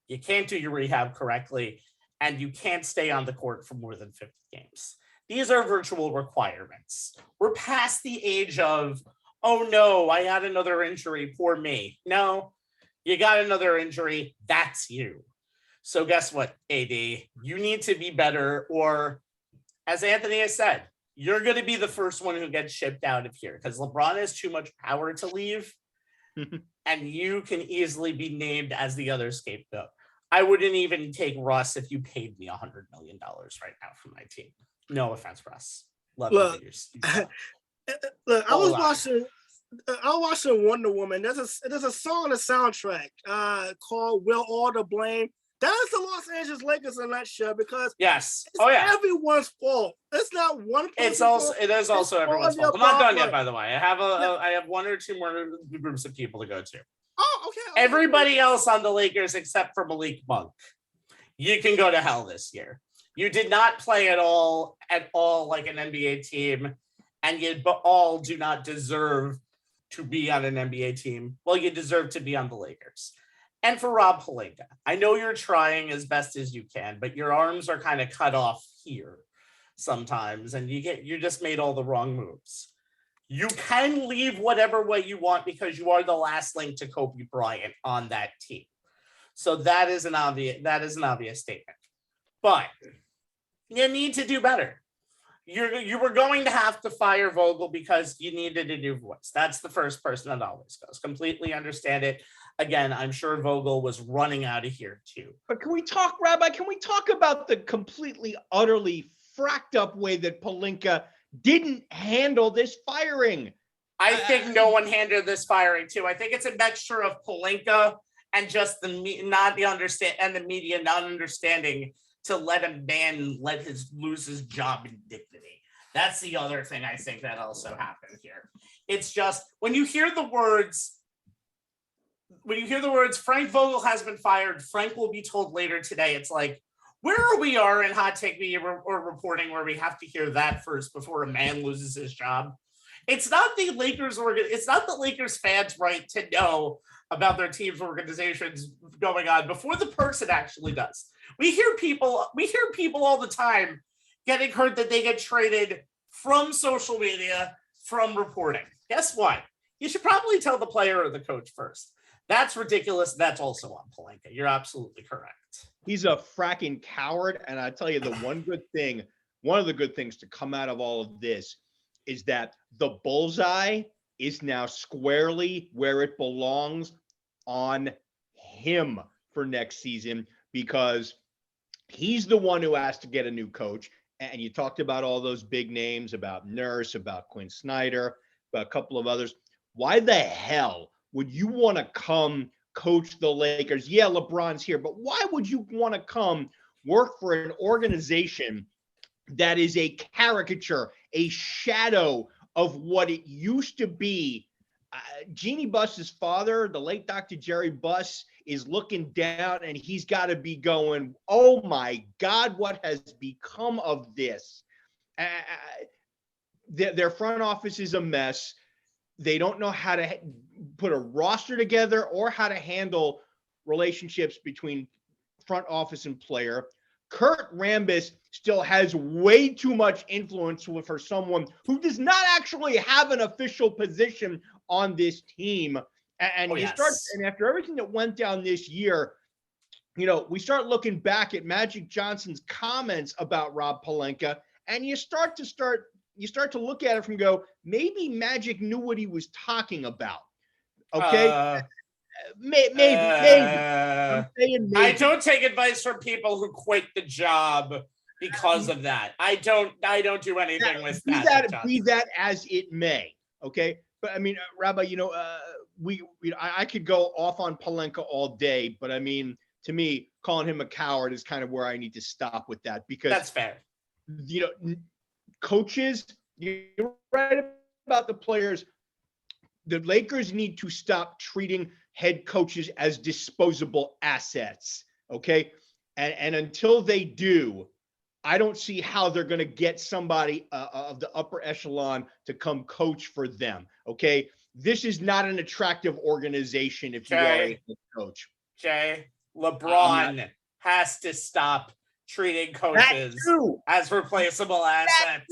You can't do your rehab correctly, and you can't stay on the court for more than 50 games. These are virtual requirements. We're past the age of, oh no, I had another injury, poor me. No, you got another injury, that's you. So guess what, AD? You need to be better, or as Anthony has said, you're going to be the first one who gets shipped out of here because LeBron has too much power to leave, and you can easily be named as the other scapegoat. I wouldn't even take Russ if you paid me $100 million right now for my team. No offense, Russ. Love Look, you. Look, I was watching Wonder Woman. There's a song on the soundtrack called "Will All the Blame." That is the Los Angeles Lakers in a nutshell because yes, it's everyone's fault. It's not one person. It is also everyone's fault. I'm not done yet, by the way. I have one or two more groups of people to go to. Oh, okay. Everybody else on the Lakers except for Malik Monk, you can go to hell this year. You did not play at all like an NBA team, and you all do not deserve to be on an NBA team. Well, you deserve to be on the Lakers. And for Rob Pelinka, I know you're trying as best as you can, but your arms are kind of cut off here sometimes, and you just made all the wrong moves. You can leave whatever way you want because you are the last link to Kobe Bryant on that team. So that is an obvious statement. But you need to do better. You were going to have to fire Vogel because you needed a new voice. That's the first person that always goes. Completely understand it. Again, I'm sure Vogel was running out of here too. But can we talk, Rabbi? Can we talk about the completely, utterly fracked up way that Pelinka didn't handle this firing? I think no one handled this firing too. I think it's a mixture of Pelinka and just the media not understanding to let a man lose his job in dignity. That's the other thing I think that also happened here. It's just when you hear the words, Frank Vogel has been fired, Frank will be told later today. It's like, where we are in hot take media or reporting where we have to hear that first before a man loses his job. It's not the Lakers fans' right to know about their team's organizations going on before the person actually does. We hear people all the time getting hurt that they get traded from social media, from reporting. Guess what? You should probably tell the player or the coach first. That's ridiculous. That's also on Pelinka. You're absolutely correct. He's a fracking coward. And I tell you, one of the good things to come out of all of this is that the bullseye is now squarely where it belongs on him for next season, because he's the one who has to get a new coach. And you talked about all those big names, about Nurse, about Quinn Snyder, about a couple of others. Why the hell would you want to come coach the Lakers? Yeah, LeBron's here, but why would you want to come work for an organization that is a caricature, a shadow of what it used to be? Jeannie Buss's father, the late Dr. Jerry Buss, is looking down and he's got to be going, oh my God, what has become of this? Their front office is a mess. They don't know how to put a roster together or how to handle relationships between front office and player. Kurt Rambis still has way too much influence for someone who does not actually have an official position on this team. And and after everything that went down this year, we start looking back at Magic Johnson's comments about Rob Pelinka, and you start to look at it from go, maybe Magic knew what he was talking about. Okay. Maybe. I'm saying maybe. I don't take advice from people who quit the job because of that. I don't do anything with that. Be that as it may. Okay. But I mean, Rabbi, I could go off on Pelinka all day, but I mean, to me, calling him a coward is kind of where I need to stop with that, because that's fair. Coaches, you're right about the players. The Lakers need to stop treating head coaches as disposable assets. Okay. And until they do, I don't see how they're going to get somebody of the upper echelon to come coach for them. Okay. This is not an attractive organization if you are a head coach. Jay, LeBron has to stop treating coaches as replaceable assets.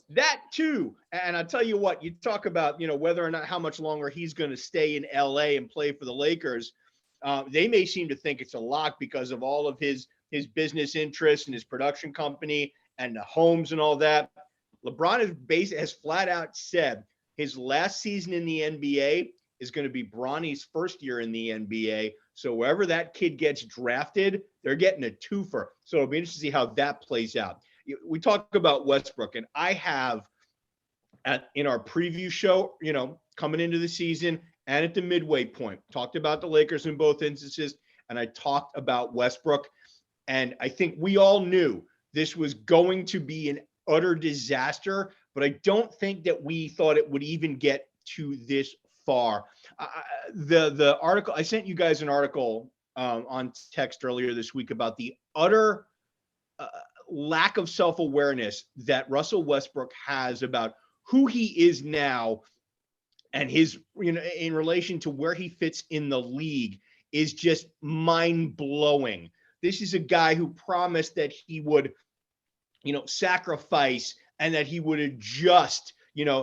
That too. And I'll tell you what, you talk about, whether or not how much longer he's going to stay in LA and play for the Lakers. They may seem to think it's a lock because of all of his business interests and his production company and the homes and all that. LeBron has flat out said his last season in the NBA is going to be Bronny's first year in the NBA. So wherever that kid gets drafted, they're getting a twofer. So it'll be interesting to see how that plays out. We talk about Westbrook, and I have in our preview show, coming into the season and at the midway point, talked about the Lakers in both instances, and I talked about Westbrook. And I think we all knew this was going to be an utter disaster, but I don't think that we thought it would even get to this far. The article, I sent you guys an article on text earlier this week about the utter lack of self-awareness that Russell Westbrook has about who he is now and his, in relation to where he fits in the league is just mind-blowing. This is a guy who promised that he would, sacrifice and that he would adjust,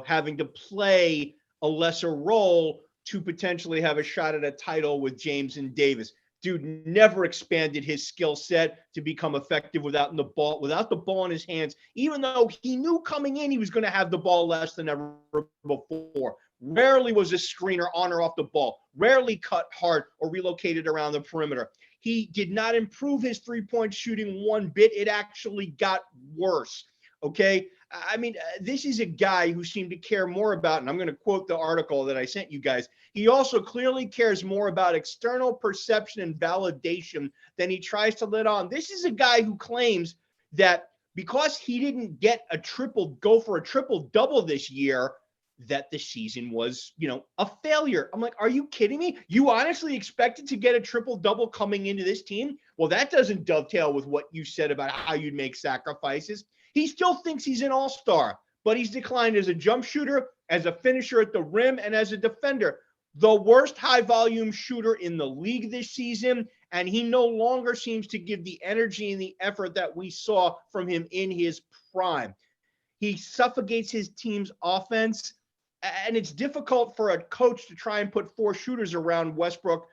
having to play a lesser role to potentially have a shot at a title with James and Davis. Dude never expanded his skill set to become effective without the ball in his hands, even though he knew coming in he was going to have the ball less than ever before. Rarely was a screener on or off the ball, rarely cut hard or relocated around the perimeter. He did not improve his three-point shooting one bit. It actually got worse. Okay. I mean, this is a guy who seemed to care more about, and I'm going to quote the article that I sent you guys. He also clearly cares more about external perception and validation than he tries to let on. This is a guy who claims that because he didn't go for a triple double this year, that the season was, a failure. I'm like, are you kidding me? You honestly expected to get a triple double coming into this team? Well, that doesn't dovetail with what you said about how you'd make sacrifices. He still thinks he's an all-star, but he's declined as a jump shooter, as a finisher at the rim, and as a defender. The worst high-volume shooter in the league this season, and he no longer seems to give the energy and the effort that we saw from him in his prime. He suffocates his team's offense, and it's difficult for a coach to try and put four shooters around Westbrook.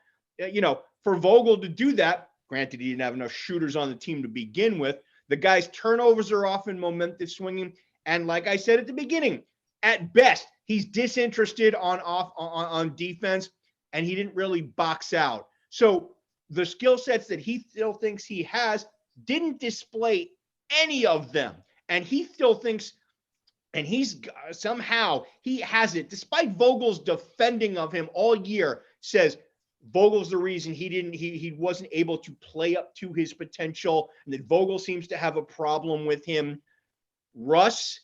For Vogel to do that, granted he didn't have enough shooters on the team to begin with, the guy's turnovers are often momentum swinging. And like I said at the beginning, at best, he's disinterested on defense, and he didn't really box out. So the skill sets that he still thinks he has didn't display any of them. And he still thinks, and somehow he has it, despite Vogel's defending of him all year, says Vogel's the reason he wasn't able to play up to his potential, and that Vogel seems to have a problem with him. Russ,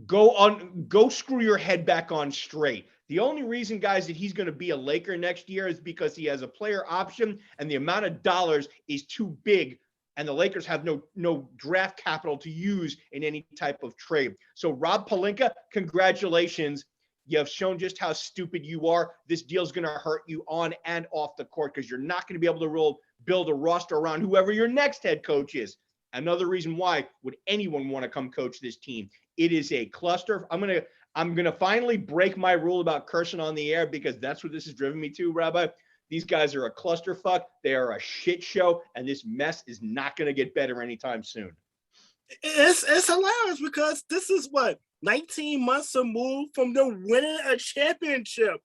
go screw your head back on straight. The only reason, guys, that he's going to be a Laker next year is because he has a player option and the amount of dollars is too big, and the Lakers have no draft capital to use in any type of trade. So Rob Pelinka, congratulations. You have shown just how stupid you are. This deal's going to hurt you on and off the court because you're not going to be able to build a roster around whoever your next head coach is. Another reason why would anyone want to come coach this team? It is a cluster. I'm gonna finally break my rule about cursing on the air because that's what this has driven me to, Rabbi. These guys are a clusterfuck. They are a shit show, and this mess is not going to get better anytime soon. It's hilarious because this is 19 months removed from them winning a championship.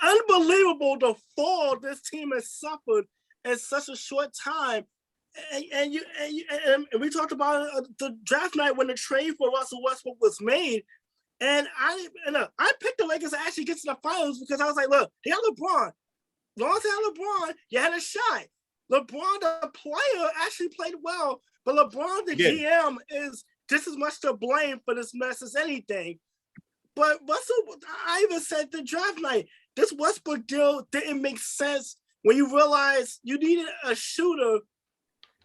Unbelievable the fall this team has suffered in such a short time. And we talked about the draft night when the trade for Russell Westbrook was made. And I picked the Lakers to actually get to the finals because I was like, look, they have LeBron. Long as they had LeBron, you had a shot. LeBron, the player, actually played well, but LeBron, the GM, is just as much to blame for this mess as anything. But Russell, I even said the draft night, this Westbrook deal didn't make sense when you realize you needed a shooter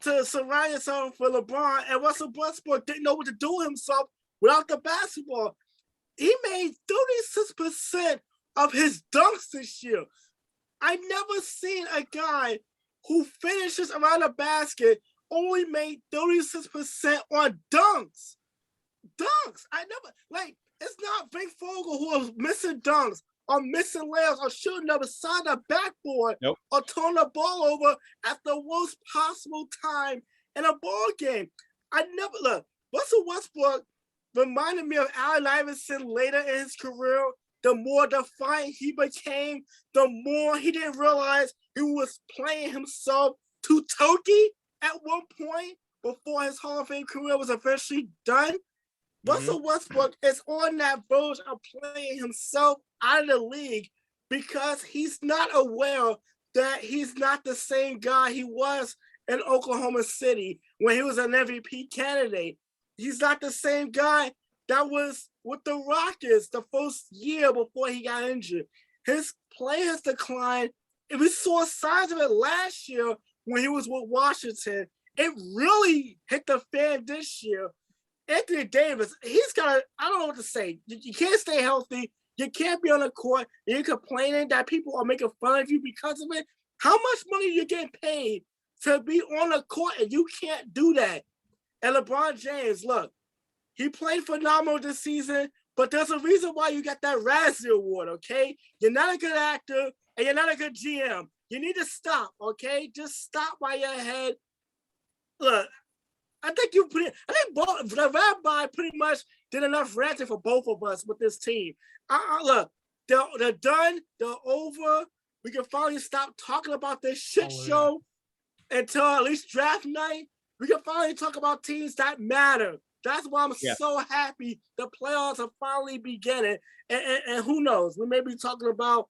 to surround yourself with LeBron, and Russell Westbrook didn't know what to do with himself without the basketball. He made 36% of his dunks this year. I've never seen a guy who finishes around the basket only made 36% on dunks. I never, like, it's not Vic Fogel who was missing dunks or missing layups or shooting up beside the backboard or throwing the ball over at the worst possible time in a ball game. Russell Westbrook reminded me of Allen Iverson later in his career. The more defiant he became, the more he didn't realize he was playing himself to turkey at one point before his Hall of Fame career was eventually done. Russell Westbrook is on that verge of playing himself out of the league because he's not aware that he's not the same guy he was in Oklahoma City when he was an MVP candidate. He's not the same guy that was with the Rockets the first year before he got injured. His play has declined. We saw signs of it last year when he was with Washington. It really hit the fan this year. Anthony Davis, he's got, I don't know what to say. You can't stay healthy. You can't be on the court. And you're complaining that people are making fun of you because of it. How much money are you getting paid to be on the court and you can't do that? And LeBron James, look, he played phenomenal this season, but there's a reason why you got that Razzie Award, okay? You're not a good actor and you're not a good GM. You need to stop, okay? Just stop while you're ahead. Look, I think the rabbi pretty much did enough ranting for both of us with this team. Look, they're done. They're over. We can finally stop talking about this shit show until at least draft night. We can finally talk about teams that matter. That's why I'm so happy the playoffs are finally beginning. And who knows? We may be talking about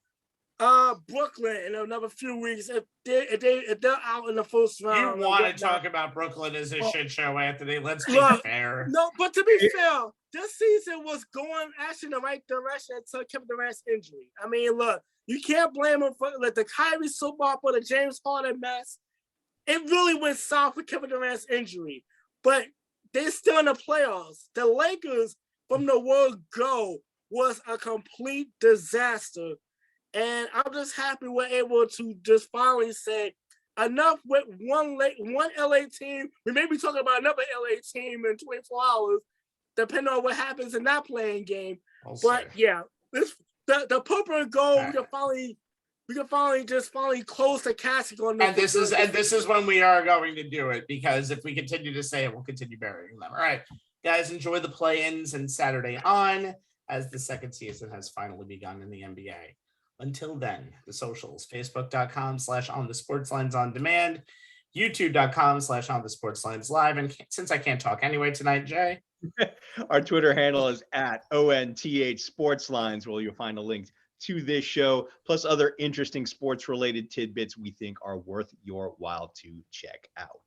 Brooklyn in another few weeks if they're out in the first round. You want to talk about Brooklyn as a shit show, Anthony? Let's be fair. No, but to be fair, this season was going actually in the right direction until Kevin Durant's injury. I mean, look, you can't blame him for the Kyrie soap opera, the James Harden mess. It really went south with Kevin Durant's injury, but they're still in the playoffs. The Lakers from the word go was a complete disaster. And I'm just happy we're able to just finally say enough with one LA team. We may be talking about another LA team in 24 hours, depending on what happens in that playing game. The purple and gold, we can finally close the casket on this. And this is when we are going to do it, because if we continue to say it, we'll continue burying them. All right, guys, enjoy the play-ins and Saturday on as the second season has finally begun in the NBA. Until then, the socials, facebook.com/onthesportslines-on-demand, youtube.com/onthesportslines-live. And since I can't talk anyway tonight, Jay. Our Twitter handle is @ONTH Sportslines, where you'll find a link to this show, plus other interesting sports-related tidbits we think are worth your while to check out.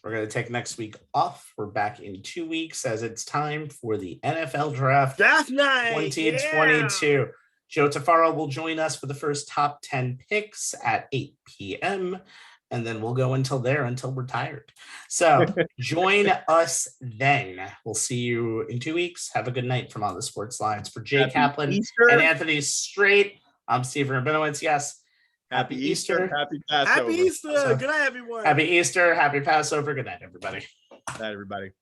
We're going to take next week off. We're back in 2 weeks as it's time for the NFL Draft night 2022. Yeah. Joe Tafaro will join us for the first top 10 picks at 8 p.m. And then we'll go until we're tired. So join us then. We'll see you in 2 weeks. Have a good night from On the Sports Lines. For Jay Kaplan and Anthony Strait, I'm Stephen Rabinowitz. Yes. Happy Easter. Happy Passover. Happy Easter. Good night, everyone. Happy Easter. Happy Passover. Good night, everybody. Good night, everybody.